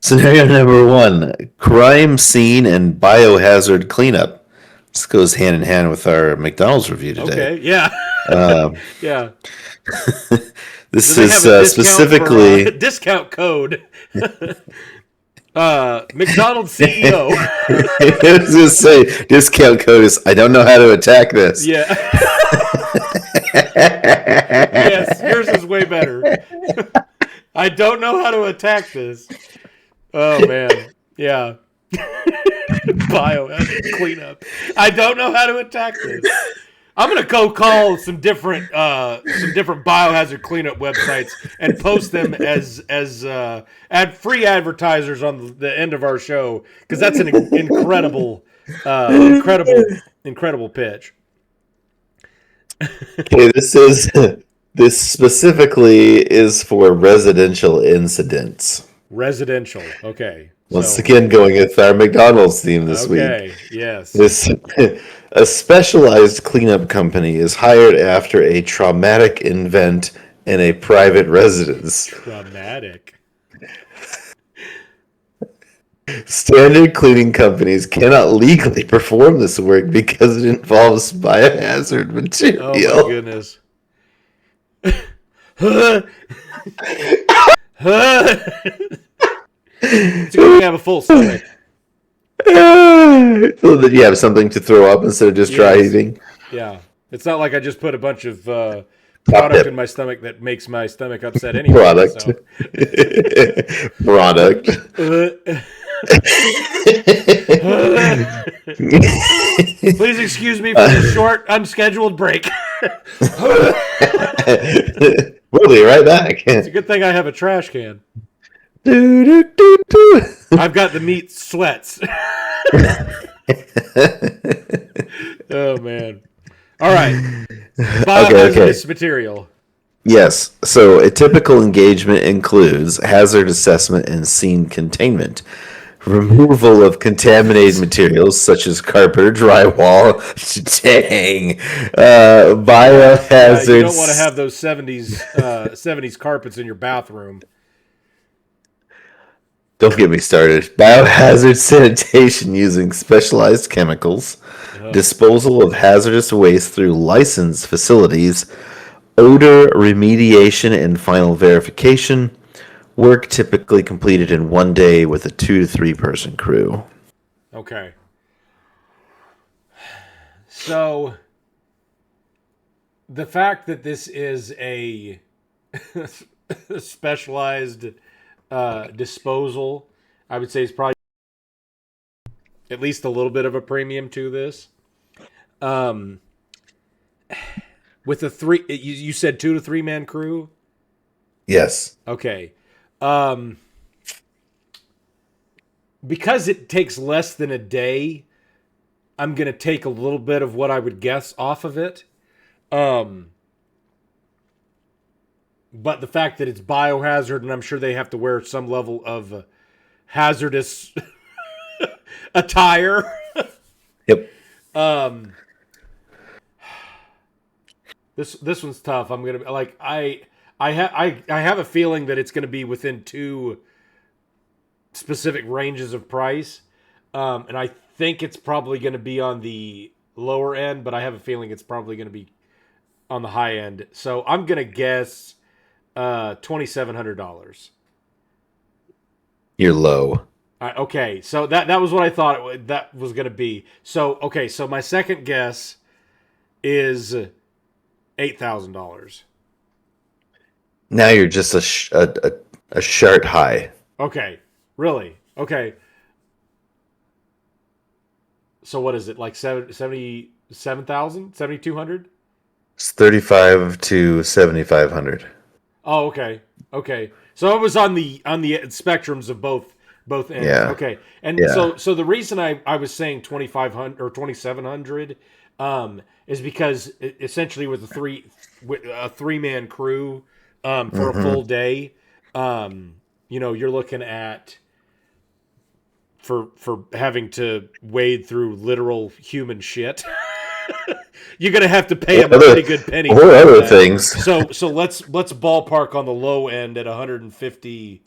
Scenario number 1: crime scene and biohazard cleanup. This goes hand in hand with our McDonald's review today. Okay, yeah. Yeah. This is specifically... discount code. McDonald's CEO. I was going to say, discount code is, I don't know how to attack this. Yeah. Yes, yours is way better. I don't know how to attack this. Oh, man. Yeah. Biohazard cleanup. I don't know how to attack this. I'm gonna go call some different biohazard cleanup websites and post them as free advertisers on the end of our show, because that's an incredible pitch. Okay, this specifically is for residential incidents. Residential. Okay. Once again, going with our McDonald's theme this week. Okay, yes. A specialized cleanup company is hired after a traumatic event in a private residence. Traumatic. Standard cleaning companies cannot legally perform this work because it involves biohazard material. Oh my goodness. It's going to have a full stomach. So that you have something to throw up instead of just dry heaving. Yeah. It's not like I just put a bunch of product tip. in my stomach that makes my stomach upset anyway. Product. So. Product. Please excuse me for this short, unscheduled break. We'll be right back. It's a good thing I have a trash can. Do, do, do, do. I've got the meat sweats. Oh, man. All right. Biohazardous material. Yes. So a typical engagement includes hazard assessment and scene containment, removal of contaminated materials such as carpet or drywall. Dang. Biohazards. You don't want to have those 70s carpets in your bathroom. Don't get me started. Biohazard sanitation using specialized chemicals, disposal of hazardous waste through licensed facilities, odor remediation and final verification, work typically completed in one day with a 2 to 3 person crew. Okay. So, the fact that this is a specialized disposal, I would say is probably at least a little bit of a premium to this. With a you said 2 to 3 man crew? Yes. Okay. Because it takes less than a day, I'm going to take a little bit of what I would guess off of it. But the fact that it's biohazard, and I'm sure they have to wear some level of hazardous attire. Yep. This one's tough. I'm gonna like I have a feeling that it's gonna be within 2 specific ranges of price, and I think it's probably gonna be on the lower end, but I have a feeling it's probably gonna be on the high end. So I'm gonna guess $2,700. You're low. Okay, so that was what I thought that was going to be. So, okay, so my second guess is $8,000. Now you're just a shirt high. Okay, really? Okay. So what is it, like 77,000? 7,200? It's 3,500 to 7,500. Oh, okay. Okay. So it was on the spectrums of both ends. Yeah. Okay. And Yeah. so the reason I was saying 2,500 or 2,700 is because essentially with a 3-man crew for a full day, you're looking at for having to wade through literal human shit. You're gonna have to pay them a pretty good penny. Or other things. So let's ballpark on the low end at 150.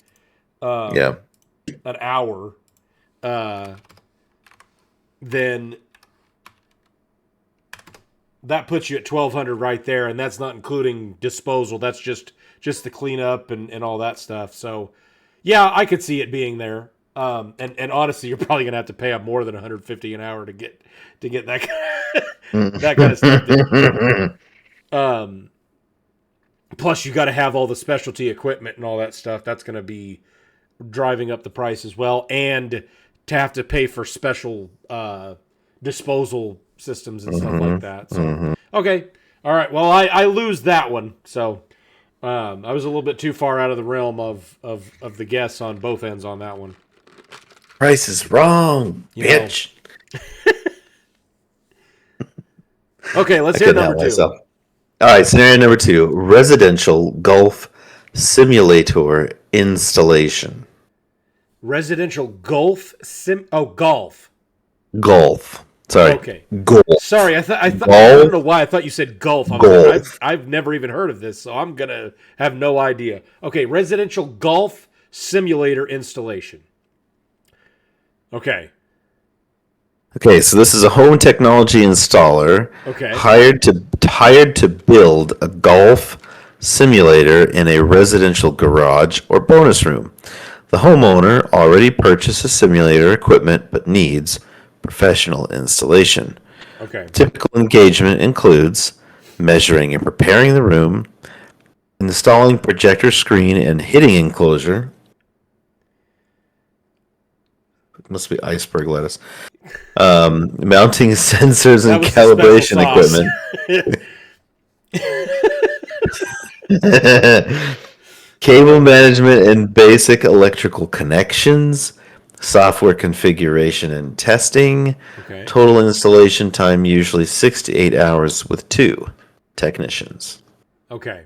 Yeah. An hour. Then that puts you at 1,200 right there, and that's not including disposal. That's just the cleanup and all that stuff. So, yeah, I could see it being there. And honestly, you're probably gonna have to pay up more than 150 an hour to get that that kind of stuff. Plus, you got to have all the specialty equipment and all that stuff. That's going to be driving up the price as well, and to have to pay for special disposal systems and stuff like that. So, okay, all right. Well, I lose that one. So, I was a little bit too far out of the realm of the guess on both ends on that one. Price is wrong, bitch. Okay, let's hear number 2. All right, scenario number 2: residential golf simulator installation. Residential golf golf. Golf. Sorry. Okay. Golf. Sorry, I thought I Golf? don't know why I thought you said golf. Golf. I've never even heard of this, so I'm gonna have no idea. Okay, residential golf simulator installation. Okay. Okay, so this is a home technology installer hired to build a golf simulator in a residential garage or bonus room. The homeowner already purchased the simulator equipment but needs professional installation. Okay. Typical engagement includes measuring and preparing the room, installing projector screen and hitting enclosure. It must be iceberg lettuce. Mounting sensors and That was the special calibration equipment. Cable management and basic electrical connections. Software configuration and testing. Okay. Total installation time usually 6 to 8 hours with 2 technicians. Okay.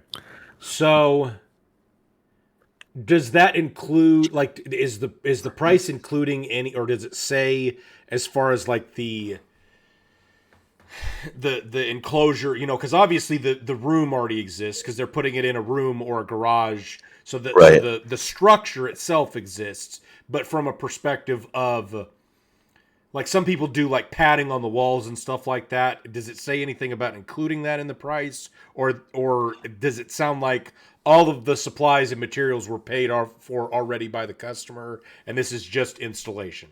So does that include, like, is the price including any, or does it say as far as like the enclosure, you know, because obviously the room already exists because they're putting it in a room or a garage, so that Right. so the structure itself exists, but from a perspective of, like, some people do like padding on the walls and stuff like that. Does it say anything about including that in the price, or does it sound like all of the supplies and materials were paid for already by the customer, and this is just installation?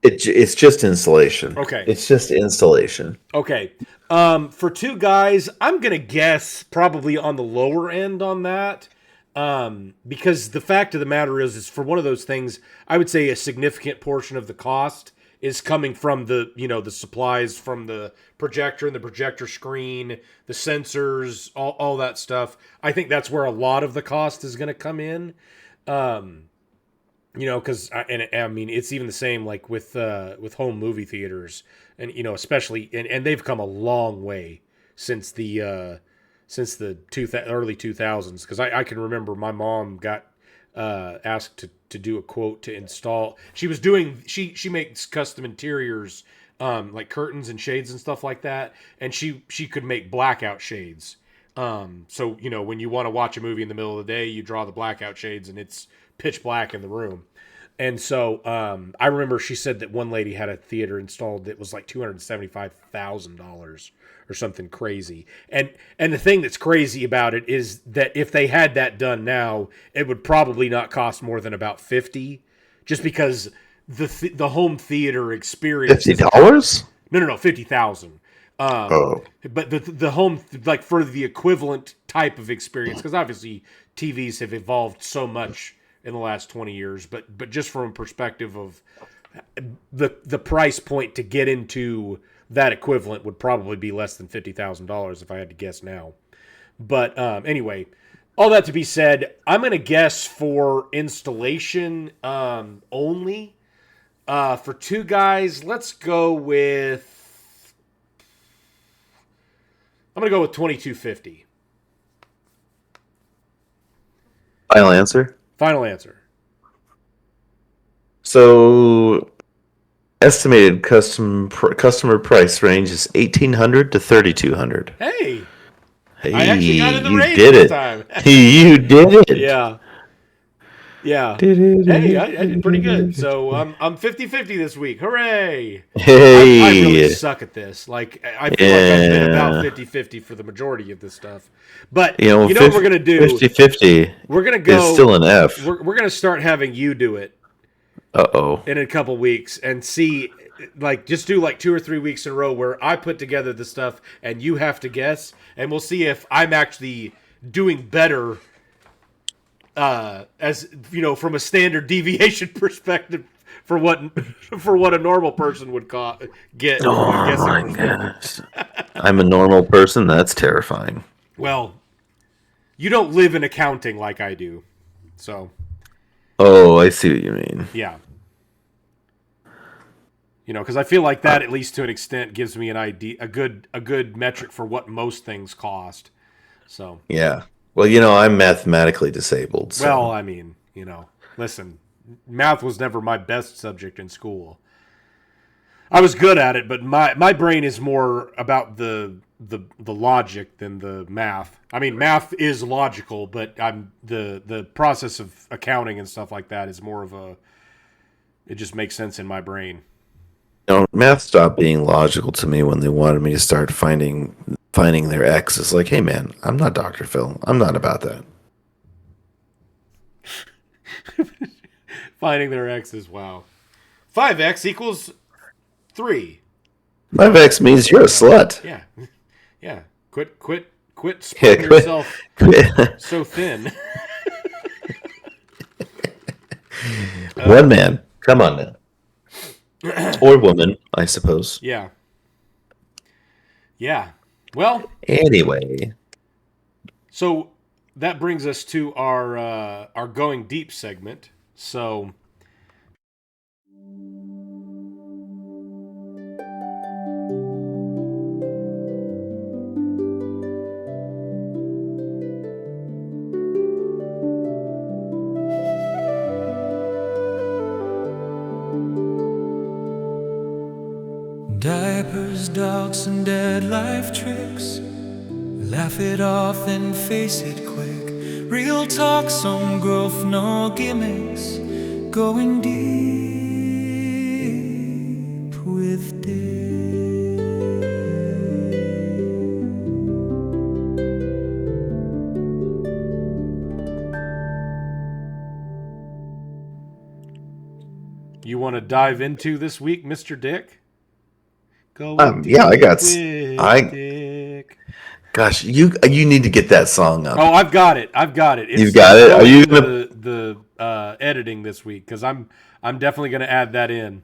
It's just installation. Okay. It's just installation. Okay. For 2 guys, I'm going to guess probably on the lower end on that. Because the fact of the matter is for one of those things, I would say a significant portion of the cost is coming from the, you know, the supplies from the projector and the projector screen, the sensors, all that stuff. I think that's where a lot of the cost is going to come in. You know, because I mean, it's even the same like with home movie theaters, and you know, especially and they've come a long way since the early 2000s. Because I can remember my mom got asked to do a quote to install. She was doing she makes custom interiors, like curtains and shades and stuff like that, and she could make blackout shades. So you know, when you want to watch a movie in the middle of the day, you draw the blackout shades, and it's pitch black in the room. And so I remember she said that one lady had a theater installed that was like $275,000 or something crazy. And the thing that's crazy about it is that if they had that done now, it would probably not cost more than about 50, just because the home theater experience. $50? No, 50,000. Oh. But the home, like, for the equivalent type of experience, because obviously TVs have evolved so much in the last 20 years, but just from a perspective of the price point to get into that equivalent would probably be less than $50,000 if I had to guess now. But anyway, all that to be said, I'm going to guess for installation only. For 2 guys, let's go with, I'm going to go with $2,250. Final answer? Final answer. So, estimated customer price range is $1,800 to $3,200. Hey, Hey, I actually got in the you range did this it. time. You did it. Yeah. Hey, I did pretty good. So I'm 50-50 this week. Hooray! Hey. I really suck at this. Like, I feel like I've been about 50-50 for the majority of this stuff. But you know what we're gonna do? 50-50. We're gonna go. It's still an F. We're gonna start having you do it Uh-oh. in a couple weeks and see, like, just do like 2 or 3 weeks in a row where I put together the stuff and you have to guess, and we'll see if I'm actually doing better. As you know, from a standard deviation perspective, for what a normal person would get. Oh my gosh. I'm a normal person. That's terrifying. Well, you don't live in accounting like I do, so. Oh, I see what you mean. Yeah. You know, because I feel like that, at least to an extent, gives me an idea, a good metric for what most things cost. So. Yeah. Well, you know, I'm mathematically disabled. So. Well, I mean, you know, listen, math was never my best subject in school. I was good at it, but my brain is more about the logic than the math. I mean, math is logical, but I'm the process of accounting and stuff like that is more of it just makes sense in my brain. You know, math stopped being logical to me when they wanted me to start finding their X. It's like, hey man, I'm not Dr. Phil. I'm not about that. Finding their X's, wow. 5x equals 3. 5X means you're a slut. Yeah. Yeah. Quit spreading yourself so thin. One man. Come on now. Or woman, I suppose. Yeah. Yeah. Well, Anyway. so that brings us to our going deep segment. So Diapers, dogs, and dead life tricks. Laugh it off and face it quick. Real talk, some growth, no gimmicks. Going deep with Dick. you want to dive into this week, Mr. Dick? Yeah, I got. Dick. Gosh, you need to get that song up. Oh, I've got it. You've got it. Are you gonna the editing this week? Because I'm definitely gonna add that in.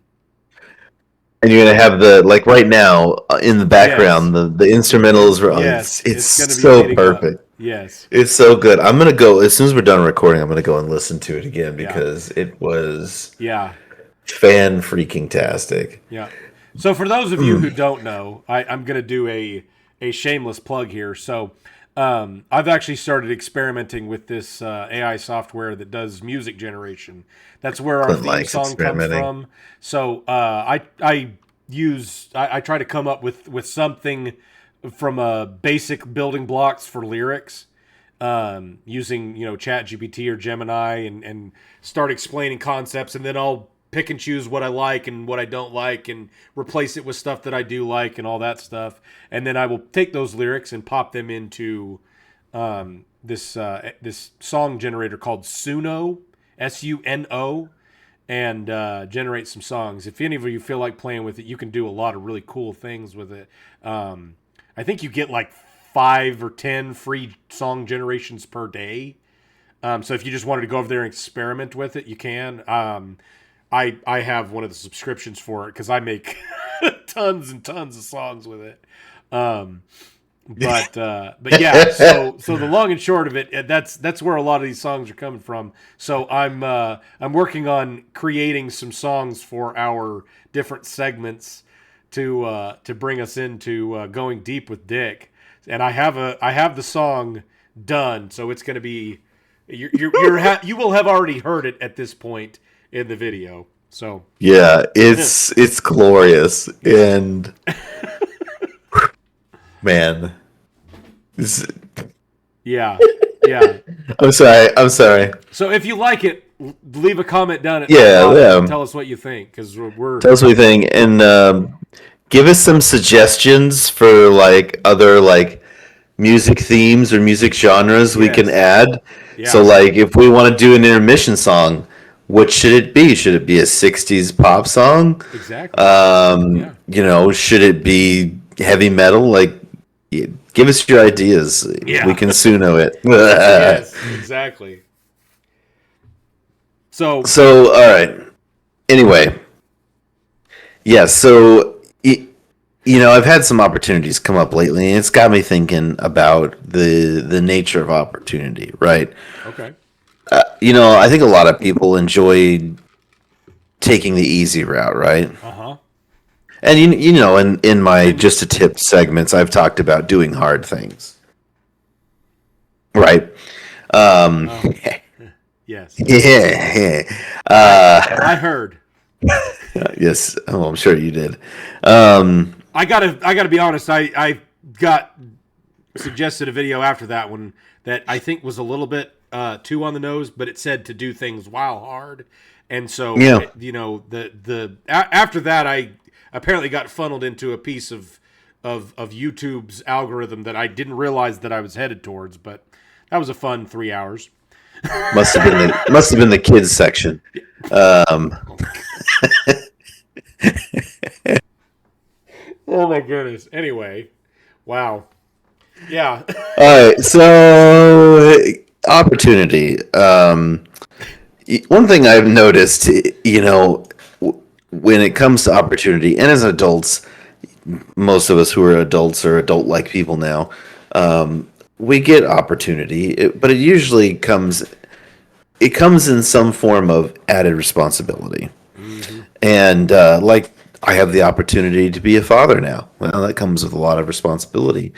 And you're gonna have the right now in the background the instrumentals. Yes, it's gonna be so perfect. Up. Yes, it's so good. I'm gonna go as soon as we're done recording. I'm gonna go and listen to it again because it was fan freaking tastic. Yeah. So for those of you who don't know, I'm gonna do a shameless plug here. So I've actually started experimenting with this AI software that does music generation. That's where our theme song comes from. So I try to come up with something from basic building blocks for lyrics, using ChatGPT or Gemini, and start explaining concepts, and then I'll pick and choose what I like and what I don't like and replace it with stuff that I do like and all that stuff. And then I will take those lyrics and pop them into this song generator called Suno, Suno, and generate some songs. If any of you feel like playing with it, you can do a lot of really cool things with it. I think you get like 5 or 10 free song generations per day. So if you just wanted to go over there and experiment with it, you can. I have one of the subscriptions for it because I make tons and tons of songs with it. But yeah, so the long and short of it, that's where a lot of these songs are coming from. So I'm working on creating some songs for our different segments to bring us into going deep with Dick. And I have the song done, so it's going to be you will have already heard it at this point in the video. So yeah, it's glorious. And man, yeah. I'm sorry. So if you like it, leave a comment down at and tell us what you think, because tell us what you think, and give us some suggestions for other music themes or music genres we can add. Yeah. So if we want to do an intermission song, what should it be? Should it be a 60s pop song? Exactly. Should it be heavy metal? Give us your ideas. Yeah. We can Suno it. Yes, exactly. So all right. Anyway. Yeah, so I've had some opportunities come up lately, and it's got me thinking about the nature of opportunity, right? Okay. I think a lot of people enjoy taking the easy route, right? Uh-huh. And in my Just a Tip segments, I've talked about doing hard things. Right? Yes. Yeah. I heard. Yes. Oh, I'm sure you did. I gotta be honest. I got suggested a video after that one that I think was a little bit too on the nose, but it said to do things while hard, and so after that I apparently got funneled into a piece of YouTube's algorithm that I didn't realize that I was headed towards. But that was a fun 3 hours. Must have been the kids section. Oh my goodness. Anyway, wow. Yeah. All right, so opportunity. One thing I've noticed, when it comes to opportunity, and as adults, most of us who are adults or adult-like people now, we get opportunity, but it usually comes. It comes in some form of added responsibility. Mm-hmm. And like I have the opportunity to be a father now. Well, that comes with a lot of responsibility.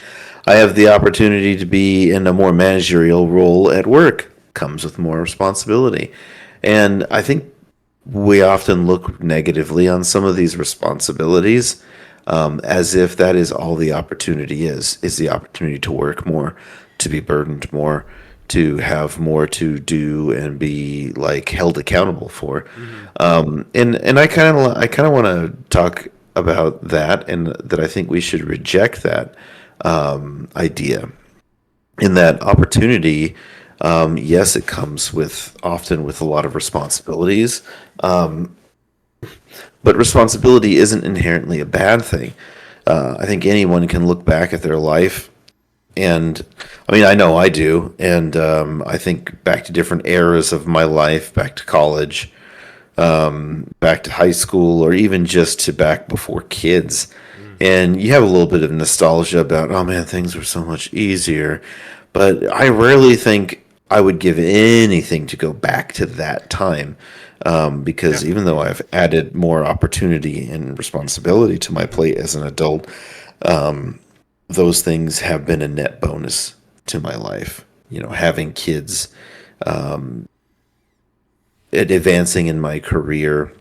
I have the opportunity to be in a more managerial role at work. Comes with more responsibility. And I think we often look negatively on some of these responsibilities, as if that is all the opportunity is the opportunity to work more, to be burdened more, to have more to do and be like held accountable for. Mm-hmm. And I kind of want to talk about that, and that I think we should reject that idea. In that opportunity, yes, it comes with often with a lot of responsibilities, but responsibility isn't inherently a bad thing. I think anyone can look back at their life, and I mean, I know I do, and I think back to different eras of my life, back to college, back to high school, or even just to back before kids. And you have a little bit of nostalgia about, oh man, things were so much easier. But I rarely think I would give anything to go back to that time. Because Yeah. even though I've added more opportunity and responsibility to my plate as an adult, those things have been a net bonus to my life. Having kids, advancing in my career,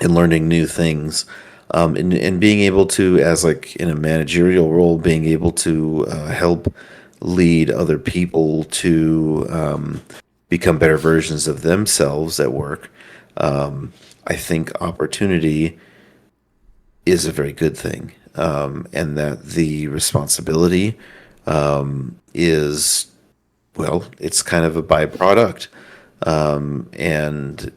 and learning new things, and being able to, as like in a managerial role, being able to help lead other people to become better versions of themselves at work. I think opportunity is a very good thing, and that the responsibility is, well, it's kind of a byproduct. And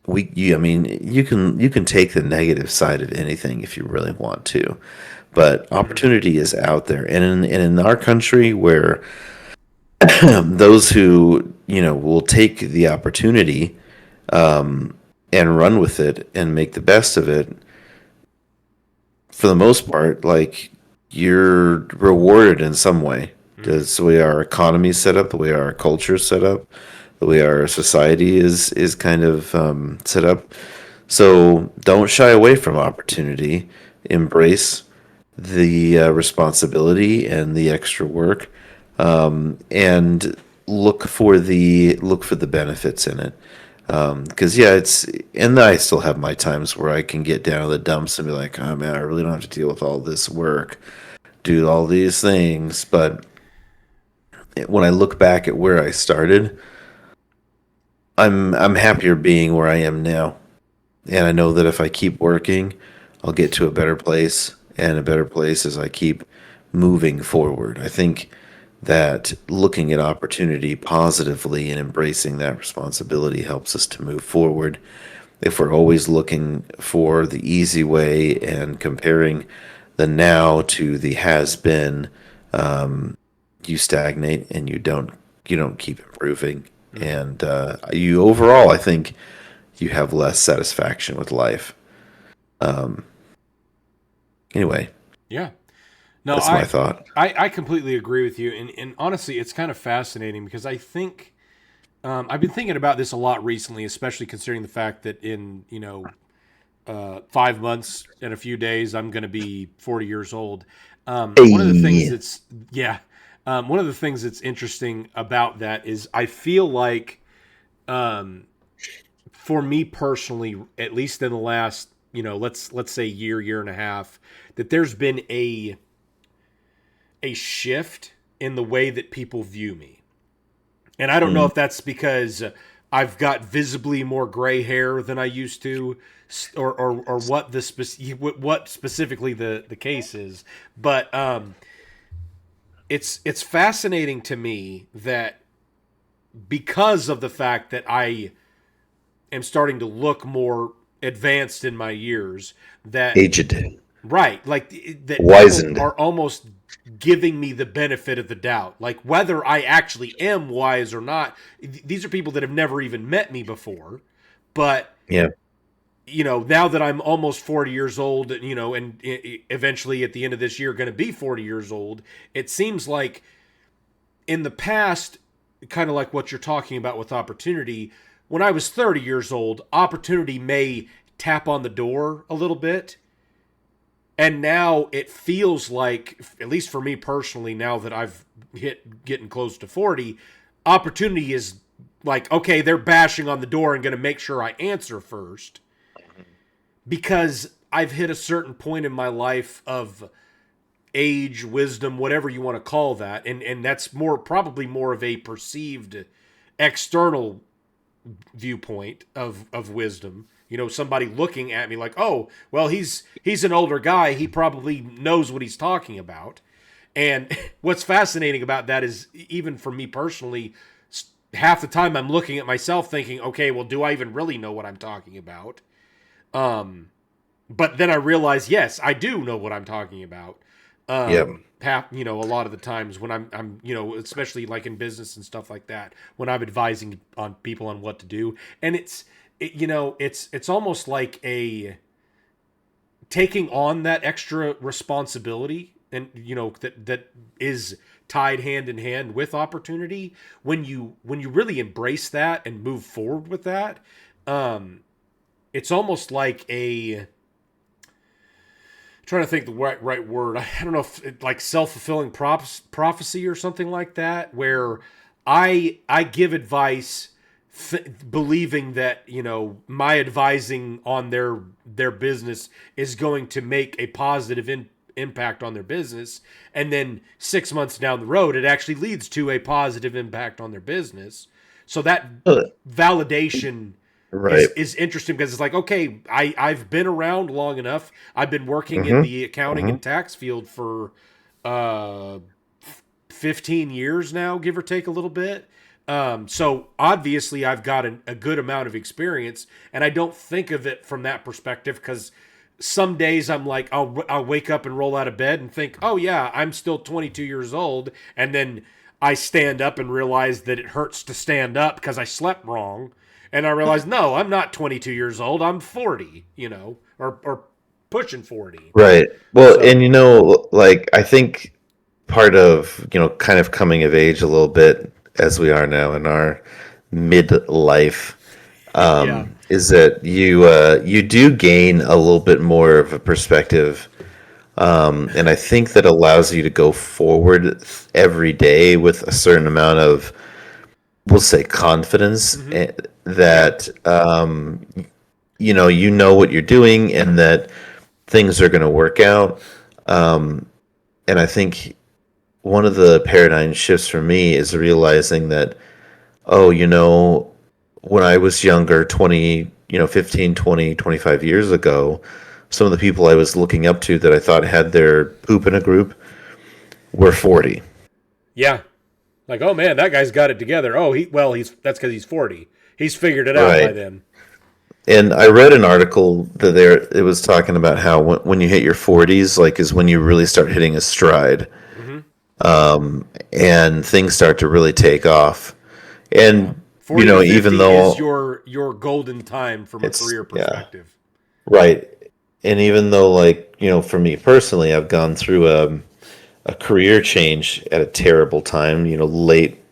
I mean, you can take the negative side of anything if you really want to, but opportunity is out there, and in our country where those who will take the opportunity and run with it and make the best of it, for the most part, like, you're rewarded in some way. That's the way our economy is set up, the way our culture is set up, the way our society is kind of set up. So don't shy away from opportunity. Embrace the responsibility and the extra work, and look for the benefits in it. Because yeah, and I still have my times where I can get down to the dumps and be like, oh man, I really don't have to deal with all this work, do all these things. But when I look back at where I started, I'm happier being where I am now, and I know that if I keep working, I'll get to a better place, and a better place as I keep moving forward. I think that looking at opportunity positively and embracing that responsibility helps us to move forward. If we're always looking for the easy way and comparing the now to the has been, you stagnate and you don't keep improving. And you overall, I think you have less satisfaction with life. Anyway, Yeah. No, that's my thought. I completely agree with you. And honestly, it's kind of fascinating because I think I've been thinking about this a lot recently, especially considering the fact that in, 5 months and a few days, I'm going to be 40 years old. One of the things Hey. that's, yeah, one of the things that's interesting about that is I feel like, for me personally, at least in the last, let's say year and a half, that there's been a shift in the way that people view me. And I don't know if that's because I've got visibly more gray hair than I used to, or what what specifically the case is. But it's fascinating to me that because of the fact that I am starting to look more advanced in my years, that Aged. Right. Like that Wizened. people are almost giving me the benefit of the doubt. Like whether I actually am wise or not. These are people that have never even met me before. But, Yeah. Now that I'm almost 40 years old, and eventually at the end of this year going to be 40 years old, it seems like in the past, kind of like what you're talking about with opportunity, when I was 30 years old, opportunity may tap on the door a little bit. And now it feels like, at least for me personally, now that I've getting close to 40, opportunity is like, okay, they're bashing on the door and going to make sure I answer first. Because I've hit a certain point in my life of age, wisdom, whatever you want to call that. And that's probably more of a perceived external viewpoint of wisdom. Somebody looking at me like, oh, well, he's an older guy. He probably knows what he's talking about. And what's fascinating about that is, even for me personally, half the time I'm looking at myself thinking, okay, well, do I even really know what I'm talking about? But then I realize, yes, I do know what I'm talking about. Yeah. A lot of the times when I'm especially like in business and stuff like that, when I'm advising on people on what to do, and it's almost like a taking on that extra responsibility, and that is tied hand in hand with opportunity. When you really embrace that and move forward with that, it's almost like a, trying to think the right word. I don't know if it, like self-fulfilling prophecy or something like that, where I give advice believing that my advising on their business is going to make a positive impact on their business, and then 6 months down the road it actually leads to a positive impact on their business. So that validation Right. is interesting, because it's like, okay, I've been around long enough. I've been working in the accounting and tax field for 15 years now, give or take a little bit. So obviously I've got a good amount of experience, and I don't think of it from that perspective, because some days I'm like, I'll wake up and roll out of bed and think, oh yeah, I'm still 22 years old. And then I stand up and realize that it hurts to stand up because I slept wrong. And I realize, no, I'm not 22 years old. I'm 40, or pushing 40. Right. Well, and like, I think part of, kind of coming of age a little bit as we are now in our midlife, Yeah. is that you do gain a little bit more of a perspective. And I think that allows you to go forward every day with a certain amount of, we'll say, confidence, that you know what you're doing, and that things are going to work out. And I think one of the paradigm shifts for me is realizing that, when I was younger, 15, 20, 25 years ago, some of the people I was looking up to that I thought had their poop in a group were 40. Yeah. Like, oh man, that guy's got it together. Oh, that's because he's 40. He's figured it out Right. by then. And I read an article that it was talking about how when you hit your 40s, like, is when you really start hitting a stride, and things start to really take off. And 40 to 50 even though is your golden time from a career perspective. right, and even though, like, for me personally, I've gone through a career change at a terrible time, late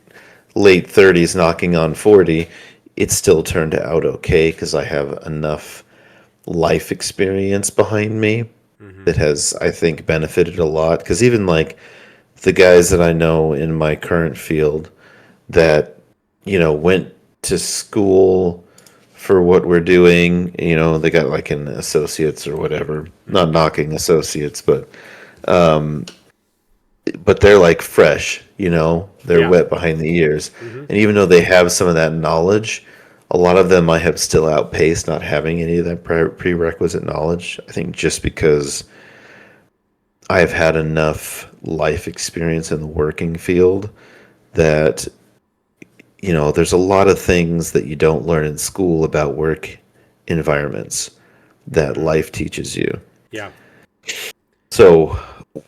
30s, knocking on 40, it still turned out okay because I have enough life experience behind me that has, I think, benefited a lot. Because even like the guys that I know in my current field that, went to school for what we're doing, they got like an associates or whatever, not knocking associates, but they're like fresh, they're wet behind the ears. And even though they have some of that knowledge, a lot of them I have still outpaced not having any of that prerequisite knowledge. I think just because I've had enough life experience in the working field that, there's a lot of things that you don't learn in school about work environments that life teaches you. Yeah. So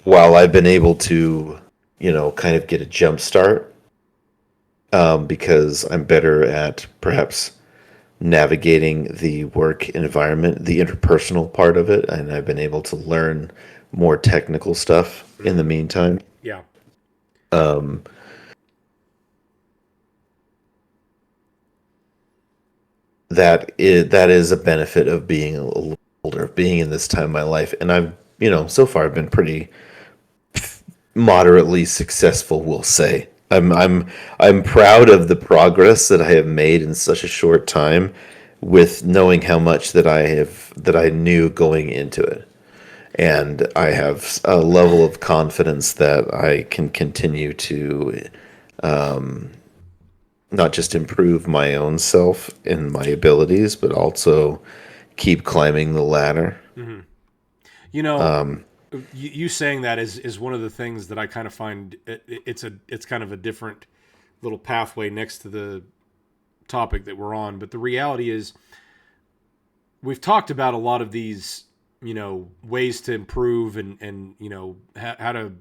while I've been able to, kind of get a jump start, because I'm better at perhaps navigating the work environment, the interpersonal part of it, and I've been able to learn more technical stuff in the meantime. Yeah. Um, that is a benefit of being a little older, of being in this time of my life, and I've so far I've been pretty moderately successful, we'll say. I'm proud of the progress that I have made in such a short time, with knowing how much that I knew going into it. And I have a level of confidence that I can continue to not just improve my own self and my abilities, but also keep climbing the ladder. You know, you saying that is one of the things that I kind of find it's kind of a different little pathway next to the topic that we're on. But the reality is, we've talked about a lot of these, ways to improve and how to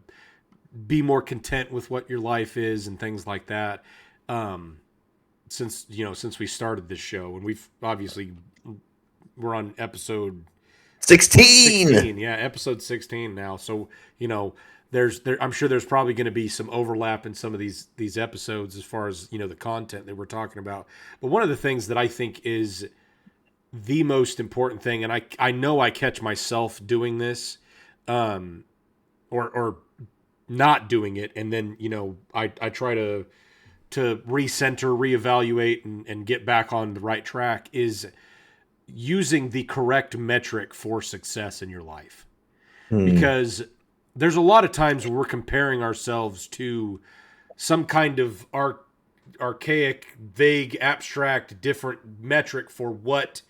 be more content with what your life is and things like that. Since we started this show, and we're on episode 16. Yeah, episode 16 now. So, I'm sure there's probably going to be some overlap in some of these episodes as far as, the content that we're talking about. But one of the things that I think is the most important thing, and I know I catch myself doing this, or not doing it, and then, I try to recenter, reevaluate, and get back on the right track, is using the correct metric for success in your life. Because there's a lot of times where we're comparing ourselves to some kind of archaic, vague, abstract, different metric for what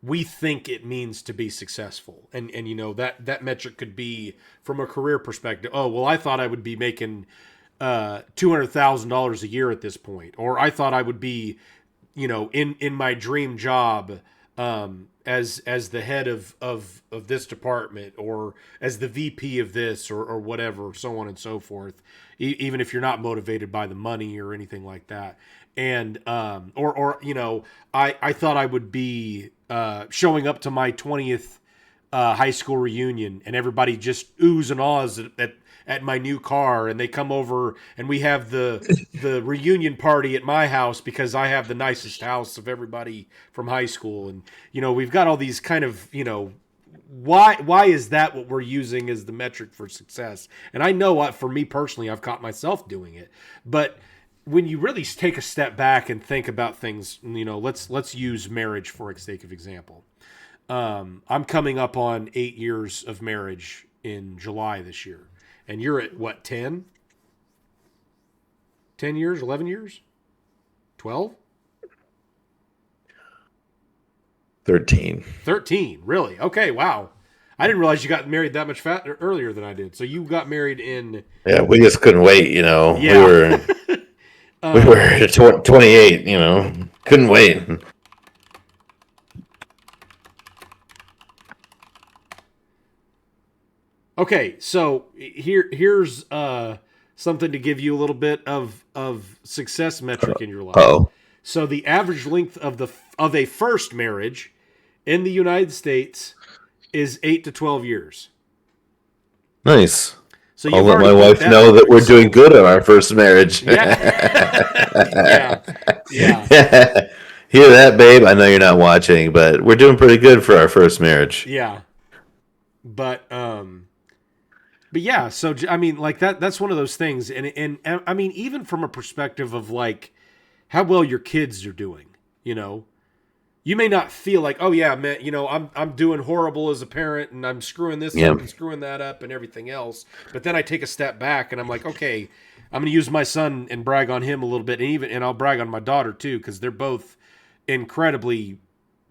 we think it means to be successful. And that metric could be from a career perspective. Oh, well, I thought I would be making $200,000 a year at this point, or I thought I would be, in my dream job, as the head of this department, or as the VP of this, or whatever, so on and so forth. Even if you're not motivated by the money or anything like that, and I thought I would be showing up to my 20th high school reunion, and everybody just oohs and ahs at my new car, and they come over and we have the reunion party at my house because I have the nicest house of everybody from high school. And we've got all these kind of, why is that what we're using as the metric for success? And I know for me personally, I've caught myself doing it. But when you really take a step back and think about things, let's use marriage for sake of example. I'm coming up on 8 years of marriage in July this year. And you're at what, 10? 10 years, 11 years? 12? 13. 13, really? Okay, wow. I didn't realize you got married that much earlier than I did. So you got married in... Yeah, we just couldn't wait, Yeah. We were at 28, couldn't wait. Okay, so here's something to give you a little bit of success metric in your life. Uh-oh. So the average length of a first marriage in the United States is 8 to 12 years. Nice. So I'll let my wife know that we're doing good on our first marriage. Yeah. Yeah. Hear that, babe? I know you're not watching, but we're doing pretty good for our first marriage. Yeah. But yeah, so I mean, like that's one of those things, and I mean, even from a perspective of like how well your kids are doing, you may not feel like, oh yeah, man, I'm doing horrible as a parent, and I'm screwing this up and screwing that up and everything else. But then I take a step back and I'm like, okay, I'm going to use my son and brag on him a little bit, and I'll brag on my daughter too, because they're both incredibly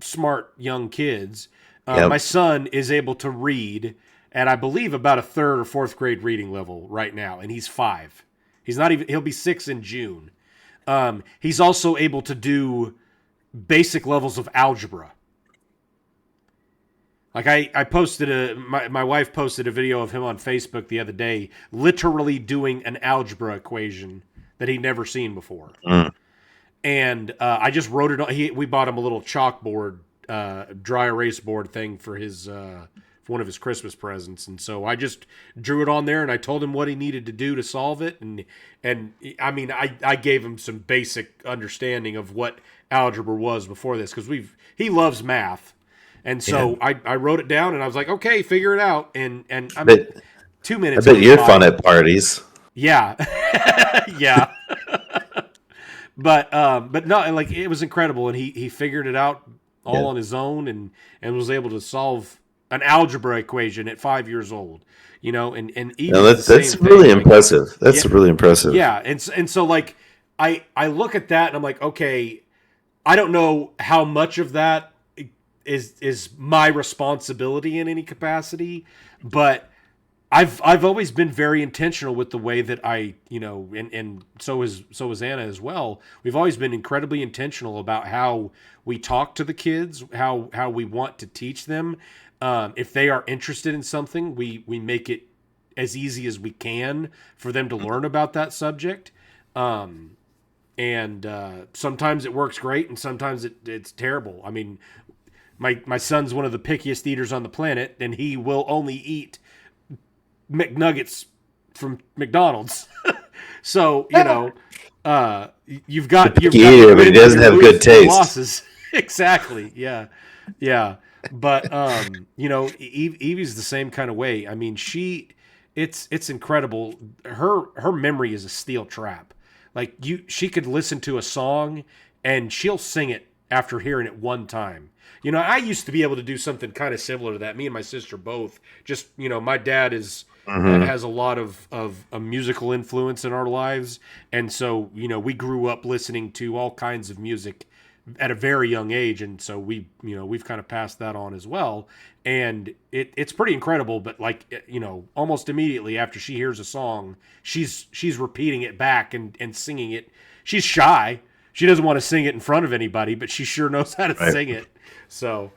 smart young kids. My son is able to read at, I believe, about a 3rd or 4th grade reading level right now, and he's 5. He'll be 6 in June. He's also able to do basic levels of algebra. Like I posted my wife posted a video of him on Facebook the other day, literally doing an algebra equation that he'd never seen before. And I just wrote it on. We bought him a little chalkboard, dry erase board thing for his for one of his Christmas presents, and so I just drew it on there, and I told him what he needed to do to solve it, and I mean I gave him some basic understanding of what algebra was before this, because he loves math, and so I wrote it down, and I was like, okay, figure it out, and I mean, 2 minutes. I bet you're fun at parties. Yeah, yeah. But no, like, it was incredible, and he figured it out all on his own, and was able to solve an algebra equation at 5 years old, you know, and even No, that's really impressive. That's really impressive. Yeah, and so like I look at that and I'm like, okay, I don't know how much of that is my responsibility in any capacity, but I've always been very intentional with the way that I, you know, and so is Anna as well. We've always been incredibly intentional about how we talk to the kids, how we want to teach them. If they are interested in something, we make it as easy as we can for them to learn about that subject. And sometimes it works great, and sometimes it's terrible. I mean, my son's one of the pickiest eaters on the planet, and he will only eat McNuggets from McDonald's. So, you know, you've got but he doesn't have good taste. Losses. Exactly. Yeah. But you know, Evie's the same kind of way. I mean, it's incredible. Her memory is a steel trap. Like, she could listen to a song and she'll sing it after hearing it one time. You know, I used to be able to do something kind of similar to that. Me and my sister both. Just, you know, my dad has a lot of a musical influence in our lives, and so, you know, we grew up listening to all kinds of music at a very young age, and so we've kind of passed that on as well. And it's pretty incredible. But, like, you know, almost immediately after she hears a song, she's repeating it back and singing it. She's shy. She doesn't want to sing it in front of anybody, but she sure knows how to sing it. So,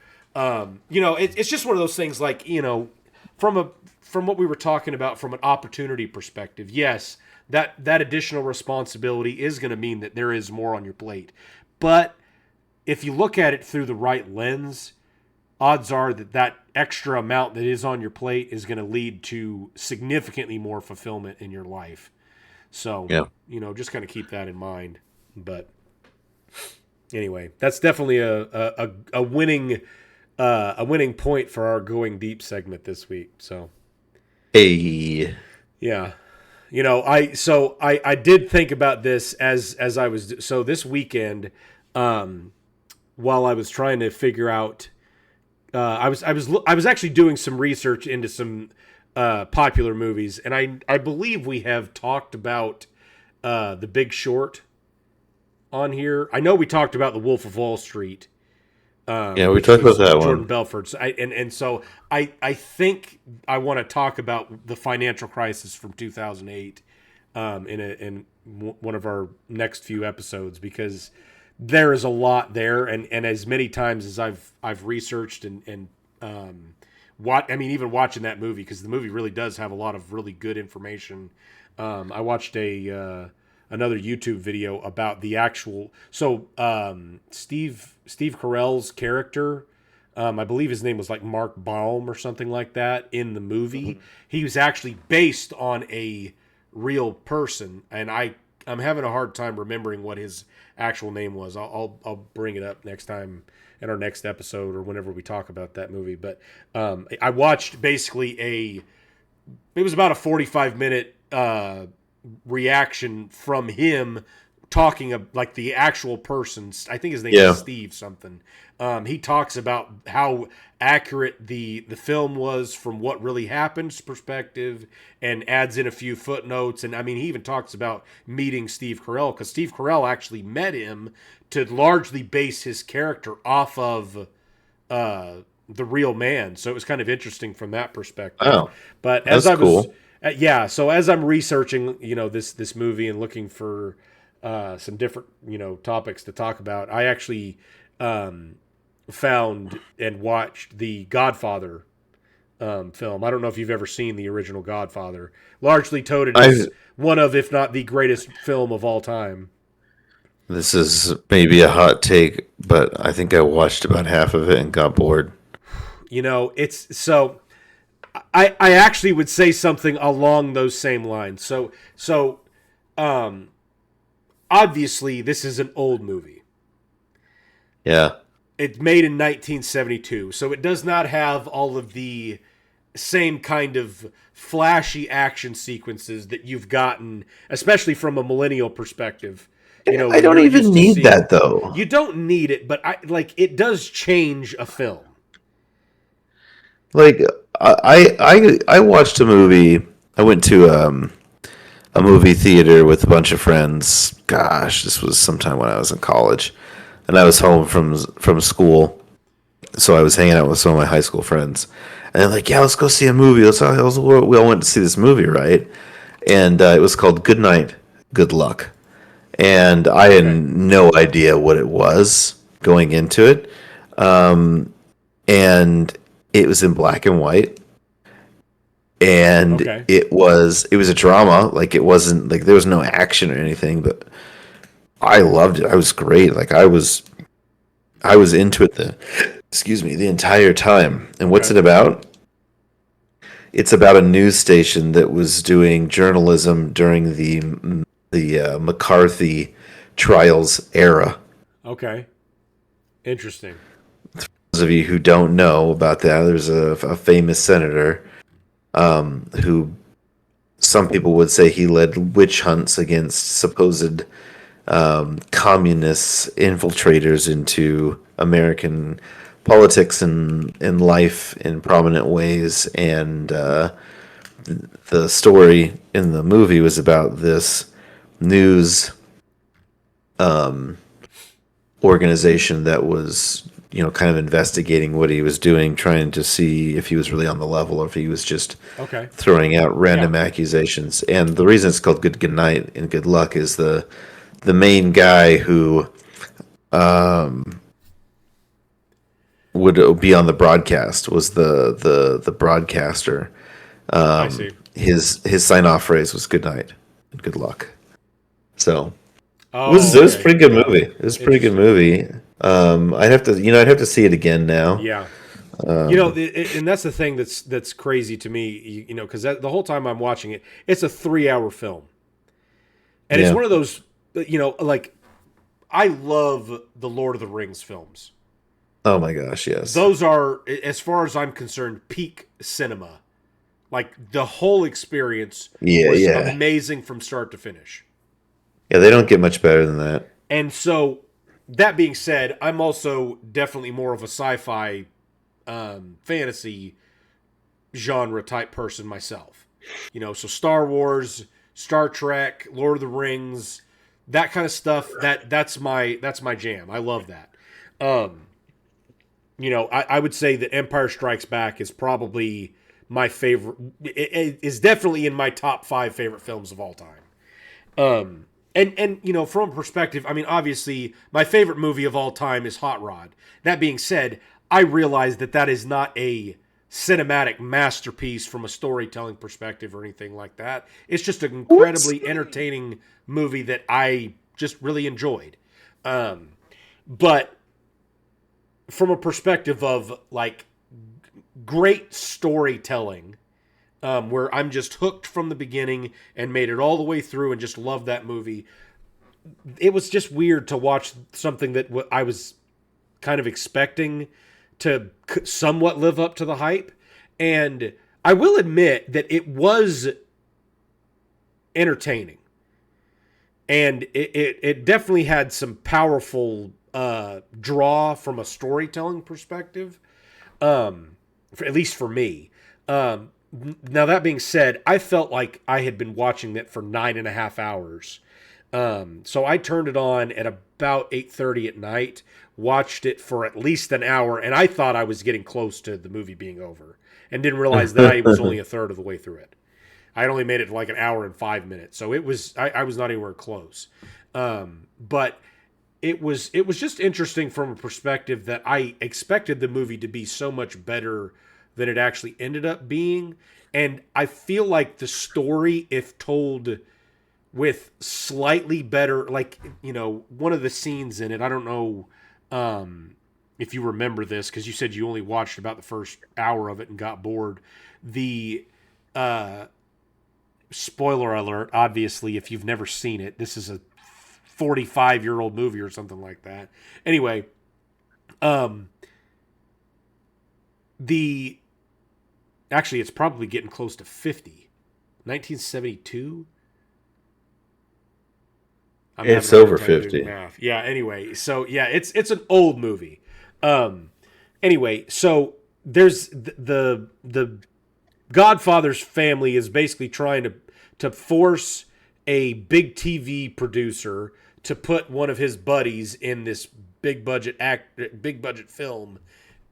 you know, it's just one of those things, like, you know, from what we were talking about from an opportunity perspective, yes, that additional responsibility is going to mean that there is more on your plate. But if you look at it through the right lens, odds are that extra amount that is on your plate is going to lead to significantly more fulfillment in your life. So, you know, just kind of keep that in mind. But anyway, that's definitely a winning point for our Going Deep segment this week. So, hey, yeah, you know, I did think about this as I was this weekend, while I was trying to figure out, I was actually doing some research into some popular movies, and I believe we have talked about The Big Short on here. I know we talked about The Wolf of Wall Street. We talked about that one. Jordan Belfort's. And so I think I want to talk about the financial crisis from 2008 in one of our next few episodes, because there is a lot there, and as many times as I've researched and even watching that movie, because the movie really does have a lot of really good information. I watched another YouTube video about the actual. So Steve Carell's character, I believe his name was like Mark Baum or something like that in the movie. Mm-hmm. He was actually based on a real person, and I'm having a hard time remembering what his actual name was. I'll bring it up next time in our next episode or whenever we talk about that movie. But I watched basically it was about a 45-minute reaction from him talking of, like, the actual person. I think his name is Steve something. He talks about how accurate the film was from what really happened's perspective, and adds in a few footnotes. And I mean, he even talks about meeting Steve Carell, because Steve Carell actually met him to largely base his character off of the real man. So it was kind of interesting from that perspective. Oh, but as I was cool. So as I'm researching, you know, this movie and looking for some different, you know, topics to talk about, I actually found and watched the Godfather film. I don't know if you've ever seen the original Godfather. Largely touted as one of, if not the greatest film of all time. This is maybe a hot take, but I think I watched about half of it and got bored. You know, it's so. I actually would say something along those same lines. So, obviously, this is an old movie. Yeah. It's made in 1972, so it does not have all of the same kind of flashy action sequences that you've gotten, especially from a millennial perspective. You know, I don't even need that though. You don't need it, but it does change a film. Like I watched a movie. I went to a movie theater with a bunch of friends. Gosh, this was sometime when I was in college, and I was home from school, so I was hanging out with some of my high school friends. And they're like, "Yeah, let's go see a movie." We all went to see this movie, right? And it was called Good Night, Good Luck. And I had no idea what it was going into it. And it was in black and white. And it was a drama. Like, it wasn't like there was no action or anything, but I loved it. I was great. Like, I was into it the entire time. And what's it about? It's about a news station that was doing journalism during the McCarthy trials era. Okay. Interesting. For those of you who don't know about that, there's a famous senator who some people would say he led witch hunts against supposed communist infiltrators into American politics and life in prominent ways. And the story in the movie was about this news organization that was, kind of investigating what he was doing, trying to see if he was really on the level or if he was just throwing out random accusations. And the reason it's called Good Night and Good Luck is the main guy who would be on the broadcast was the broadcaster. I see. His sign-off phrase was "Good night and good luck." So it was a pretty good movie. It was a pretty good movie. I'd have to see it again now. Yeah. And that's the thing that's crazy to me, because the whole time I'm watching it, it's a 3-hour film. And it's one of those, I love the Lord of the Rings films. Oh my gosh, yes. Those are, as far as I'm concerned, peak cinema. Like, the whole experience was amazing from start to finish. Yeah, they don't get much better than that. And so, that being said, I'm also definitely more of a sci-fi fantasy genre type person myself. So Star Wars, Star Trek, Lord of the Rings, that kind of stuff, that's my jam. I love that. I would say that Empire Strikes Back is probably my favorite. It is definitely in my top 5 favorite films of all time. And from a perspective, I mean, obviously, my favorite movie of all time is Hot Rod. That being said, I realize that is not a cinematic masterpiece from a storytelling perspective or anything like that. It's just an incredibly entertaining movie that I just really enjoyed. But from a perspective of, like, great storytelling, where I'm just hooked from the beginning and made it all the way through and just loved that movie. It was just weird to watch something that I was kind of expecting to somewhat live up to the hype. And I will admit that it was entertaining. And it definitely had some powerful draw from a storytelling perspective, at least for me. Now, that being said, I felt like I had been watching it for 9.5 hours. So I turned it on at about 8:30 at night, watched it for at least an hour, and I thought I was getting close to the movie being over, and didn't realize that I was only a third of the way through it. I had only made it to like an hour and 5 minutes, so I was not anywhere close. But it was just interesting from a perspective that I expected the movie to be so much better than it actually ended up being. And I feel like the story, if told with slightly better, like, one of the scenes in it, I don't know if you remember this, because you said you only watched about the first hour of it and got bored. The spoiler alert, obviously, if you've never seen it, this is a 45-year-old movie or something like that. Anyway, actually, it's probably getting close to 50. 1972? It's over 50. Yeah, anyway. So, yeah, it's an old movie. Anyway, so there's the Godfather's family is basically trying to force a big TV producer to put one of his buddies in this big budget film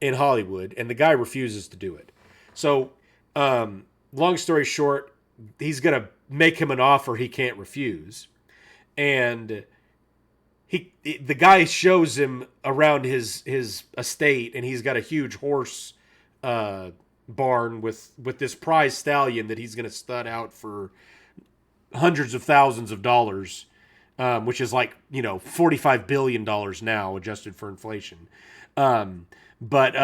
in Hollywood, and the guy refuses to do it. So, long story short, he's gonna make him an offer he can't refuse, and the guy shows him around his estate, and he's got a huge horse barn with this prize stallion that he's gonna stud out for hundreds of thousands of dollars, which is like, $45 billion now, adjusted for inflation. But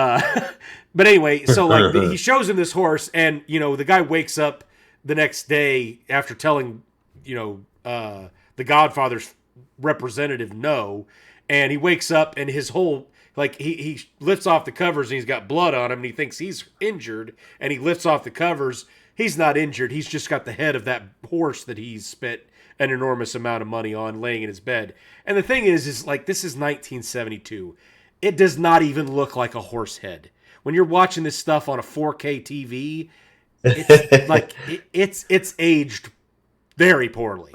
anyway, so like he shows him this horse, and the guy wakes up the next day after telling the Godfather's representative no, and he wakes up and his whole, like, he lifts off the covers and he's got blood on him and he thinks he's injured, and he lifts off the covers. He's not injured. He's just got the head of that horse that he's spent an enormous amount of money on laying in his bed. And the thing is like, this is 1972. It does not even look like a horse head. When you're watching this stuff on a 4K TV, it's like it's aged very poorly.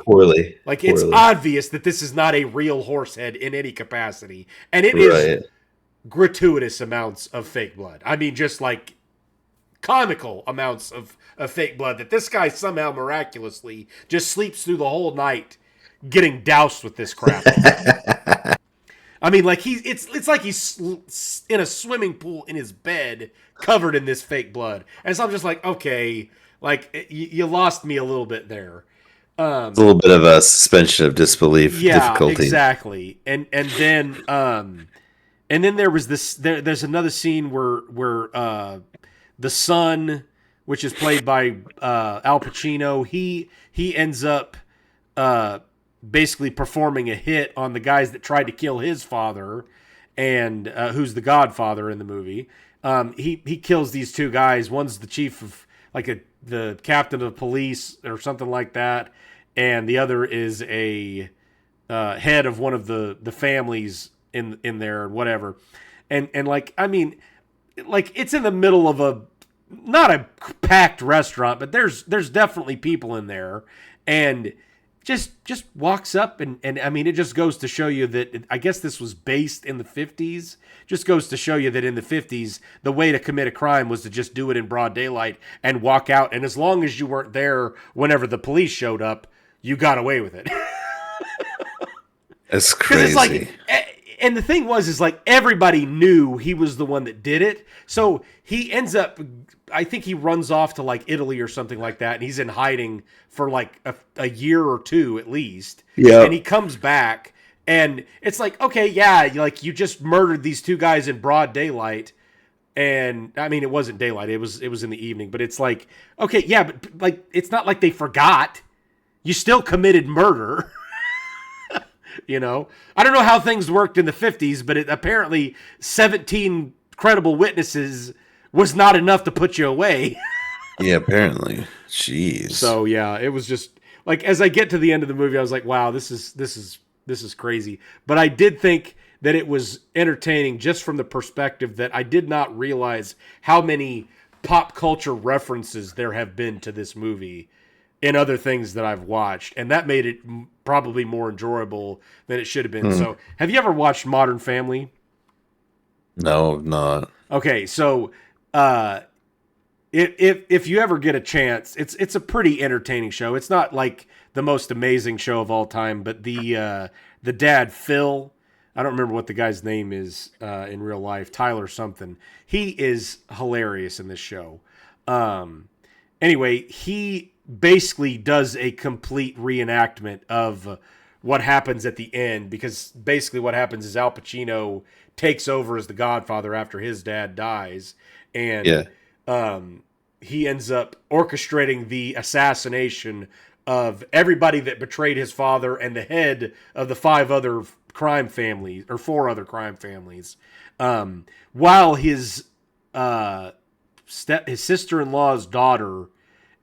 Like, it's obvious that this is not a real horse head in any capacity. And it is gratuitous amounts of fake blood. I mean, just like comical amounts of fake blood that this guy somehow miraculously just sleeps through the whole night getting doused with this crap. I mean, like, it's like he's in a swimming pool in his bed covered in this fake blood. And so I'm just like, okay, like, you lost me a little bit there. It's a little bit of a suspension of disbelief difficulty. Yeah, exactly. And then there was this. There's another scene where the son, which is played by Al Pacino, he ends up basically performing a hit on the guys that tried to kill his father, and who's the Godfather in the movie. He kills these two guys. One's the chief of, like, the captain of police or something like that, and the other is a head of one of the families in there, whatever. And like, I mean, like, it's in the middle of not a packed restaurant, but there's definitely people in there, and just walks up and I mean, it just goes to show you that I guess this was based in the 50s. Just goes to show you that in the 50s, the way to commit a crime was to just do it in broad daylight and walk out. And as long as you weren't there whenever the police showed up, you got away with it. That's crazy. It's like, and the thing is like, everybody knew he was the one that did it. So he ends up, I think he runs off to like Italy or something like that, and he's in hiding for like a year or two at least. Yeah. And he comes back, and it's like, okay, yeah, like, you just murdered these two guys in broad daylight. And I mean, it wasn't daylight, it was in the evening, but it's like, okay, yeah, but like, it's not like they forgot. You still committed murder. I don't know how things worked in the 50s, but apparently 17 credible witnesses was not enough to put you away. Yeah, apparently. Jeez. So yeah, it was just like, as I get to the end of the movie, I was like, wow, this is crazy. But I did think that it was entertaining just from the perspective that I did not realize how many pop culture references there have been to this movie in other things that I've watched, and that made it probably more enjoyable than it should have been. So, have you ever watched Modern Family? No, not. Okay, so if you ever get a chance, it's a pretty entertaining show. It's not like the most amazing show of all time, but the dad Phil, I don't remember what the guy's name is in real life, Tyler something. He is hilarious in this show. Anyway, he basically does a complete reenactment of what happens at the end, because basically what happens is Al Pacino takes over as the Godfather after his dad dies, and he ends up orchestrating the assassination of everybody that betrayed his father and the head of the 5 other crime families, or 4 other crime families, while his sister-in-law's daughter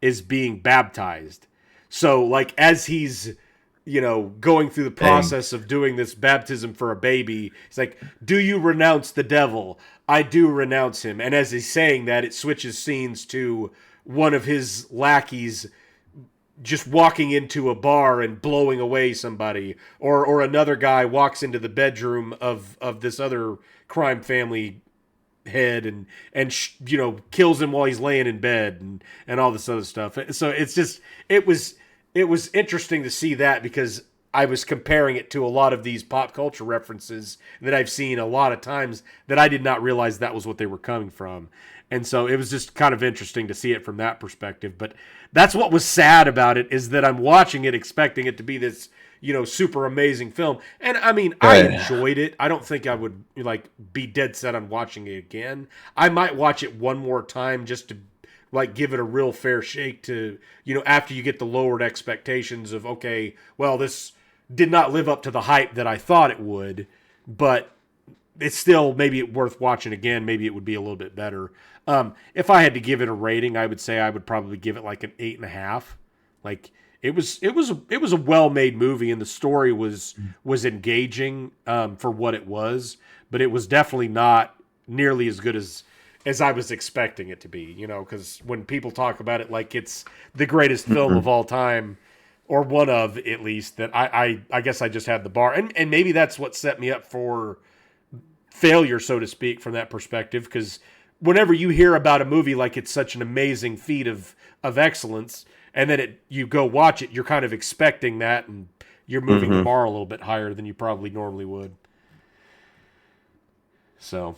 is being baptized. So, like, as he's, going through the process of doing this baptism for a baby, he's like, "Do you renounce the devil?" "I do renounce him." And as he's saying that, it switches scenes to one of his lackeys just walking into a bar and blowing away somebody, or another guy walks into the bedroom of this other crime family head and kills him while he's laying in bed and all this other stuff. So it was interesting to see that, because I was comparing it to a lot of these pop culture references that I've seen a lot of times that I did not realize that was what they were coming from. And so it was just kind of interesting to see it from that perspective. But that's what was sad about it, is that I'm watching it expecting it to be this, super amazing film. And I mean, I enjoyed it. I don't think I would be dead set on watching it again. I might watch it one more time just to give it a real fair shake to, after you get the lowered expectations of, okay, well, this did not live up to the hype that I thought it would, but it's still maybe worth watching again. Maybe it would be a little bit better. If I had to give it a rating, I would say I would probably give it like an 8.5. Like, it was a well-made movie, and the story was engaging for what it was, but it was definitely not nearly as good as I was expecting it to be, because when people talk about it like it's the greatest film of all time, or one of, at least, that I guess I just had the bar. And maybe that's what set me up for failure, so to speak, from that perspective, because whenever you hear about a movie like it's such an amazing feat of excellence, and then you go watch it, you're kind of expecting that, and you're moving the bar a little bit higher than you probably normally would. So,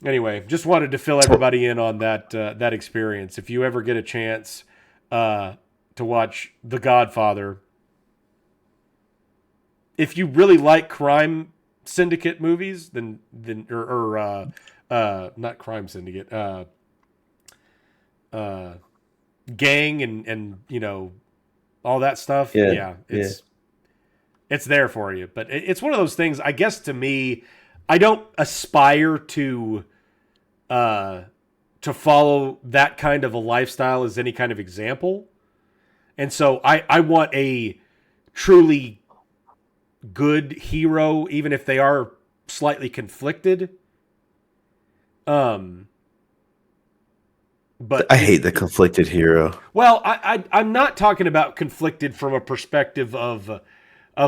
anyway, just wanted to fill everybody in on that experience. If you ever get a chance to watch The Godfather, if you really like crime syndicate movies, then not crime syndicate, gang and all that stuff. It's there for you. But it's one of those things, I guess, to me, I don't aspire to follow that kind of a lifestyle as any kind of example. And so I want a truly good hero, even if they are slightly conflicted. But I hate the conflicted hero. Well, I'm not talking about conflicted from a perspective of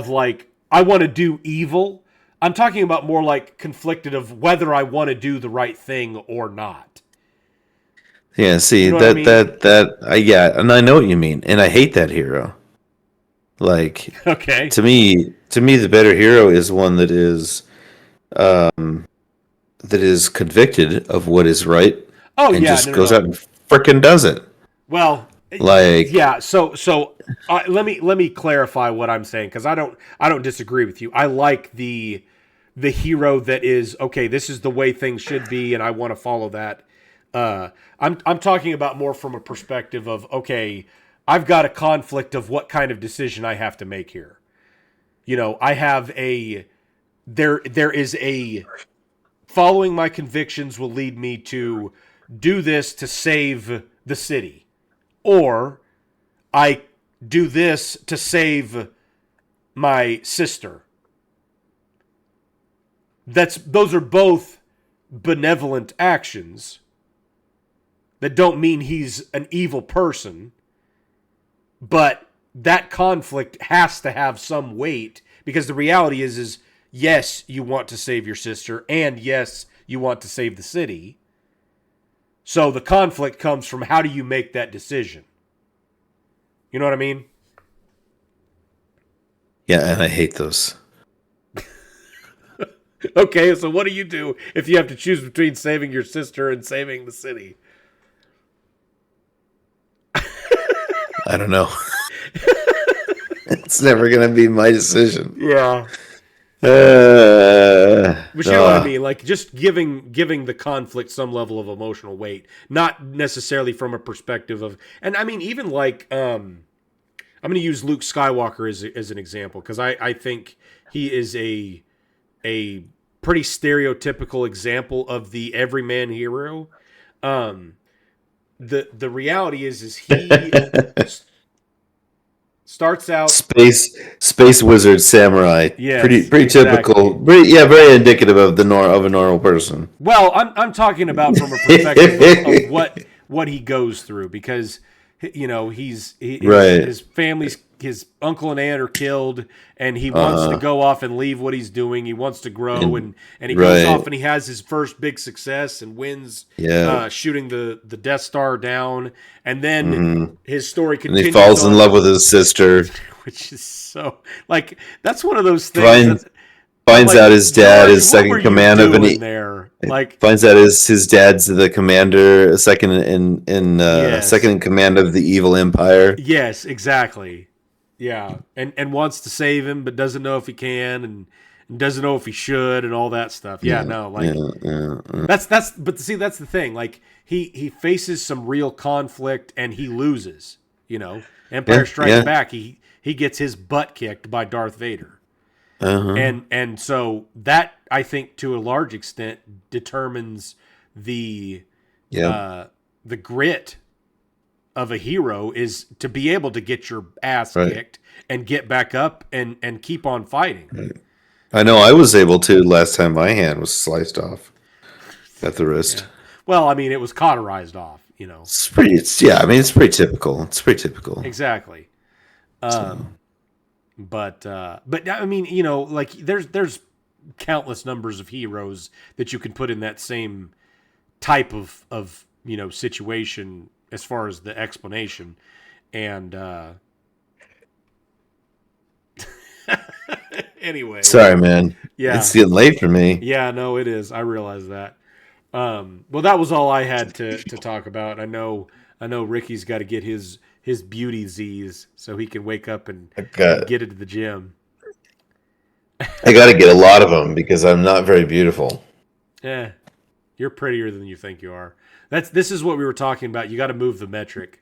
like, I want to do evil. I'm talking about more like conflicted of whether I want to do the right thing or not. Yeah, see, You know what I mean? Yeah, and I know what you mean, and I hate that hero. Like, Okay. to me, the better hero is one that is convicted of what is right. Oh, and yeah, just goes out and frickin' does it. Well, Like, yeah. So let me clarify what I'm saying, because I don't disagree with you. I like the hero that is, okay, this is the way things should be, and I want to follow that. I'm talking about more from a perspective of, okay, I've got a conflict of what kind of decision I have to make here. I have there is a, following my convictions will lead me to do this to save the city, or I do this to save my sister. Those are both benevolent actions that don't mean he's an evil person, but that conflict has to have some weight, because the reality is yes, you want to save your sister, and yes, you want to save the city. So the conflict comes from, how do you make that decision? You know what I mean? yeah, and I hate those. Okay, so what do you do if you have to choose between saving your sister and saving the city? I don't know. It's never gonna be my decision. Yeah. Uh, But you know what I mean? Like, just giving the conflict some level of emotional weight, not necessarily from a perspective of, and I mean, even like, I'm going to use Luke Skywalker as an example, because I think he is a pretty stereotypical example of the everyman hero. The reality is he starts out space wizard samurai. Yes, pretty exactly. typical. Very indicative of a normal person. Well, I'm talking about from a perspective of what he goes through, because Right. his family's, his uncle and aunt are killed, and he wants to go off and leave what he's doing. He wants to grow, and he goes off and he has his first big success and wins shooting the Death Star down, and then his story And continues. he falls in on, love with his sister. which is so, like, that's one of those things. Finds out his dad George, is second command of an. There, like, Finds out his dad's the commander, second in command of the evil empire. yes, exactly. Yeah, and wants to save him, but doesn't know if he can, and doesn't know if he should, and all that stuff. That's. But see, that's the thing. Like, he faces some real conflict, and he loses. Empire Strikes Back. He gets his butt kicked by Darth Vader. And so that, I think, to a large extent determines the grit of a hero, is to be able to get your ass kicked and get back up and keep on fighting. Right. I know I was able to last time my hand was sliced off at the wrist. Yeah. Well, I mean, it was cauterized off, It's pretty typical. It's pretty typical. Exactly. But I mean, like, there's countless numbers of heroes that you can put in that same type of situation as far as the explanation. And anyway. Sorry, man. Yeah. It's getting late for me. Yeah, no, it is. I realize that. Well, that was all I had to talk about. I know Ricky's got to get his beauty Z's so he can wake up and get into the gym. I got to get a lot of them because I'm not very beautiful. Yeah, you're prettier than you think you are. This is what we were talking about. You got to move the metric.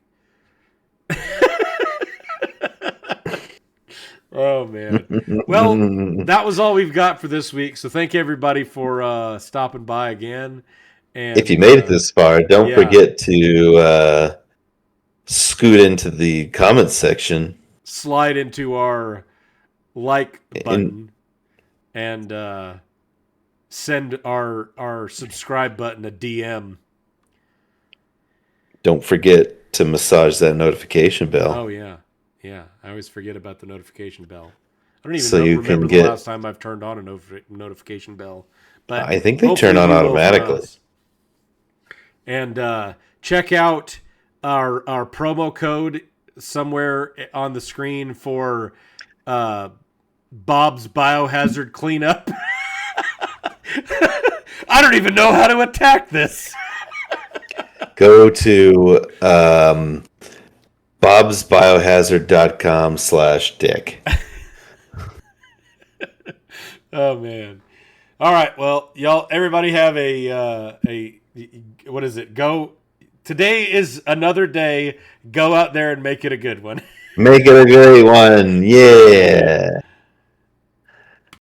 Oh, man. Well, that was all we've got for this week. So thank you, everybody, for stopping by again. And if you made it this far, don't forget to scoot into the comments section. Slide into our like button and send our subscribe button a DM. Don't forget to massage that notification bell. Oh, yeah. Yeah, I always forget about the notification bell. I don't even remember the last time I've turned on a notification bell. But I think they turn on automatically. And check out our promo code somewhere on the screen for Bob's Biohazard Cleanup. I don't even know how to attack this. Go to bobsbiohazard.com/dick. Oh, man. All right. Well, y'all, everybody have a what is it? Today is another day. Go out there and make it a good one. Make it a great one. Yeah.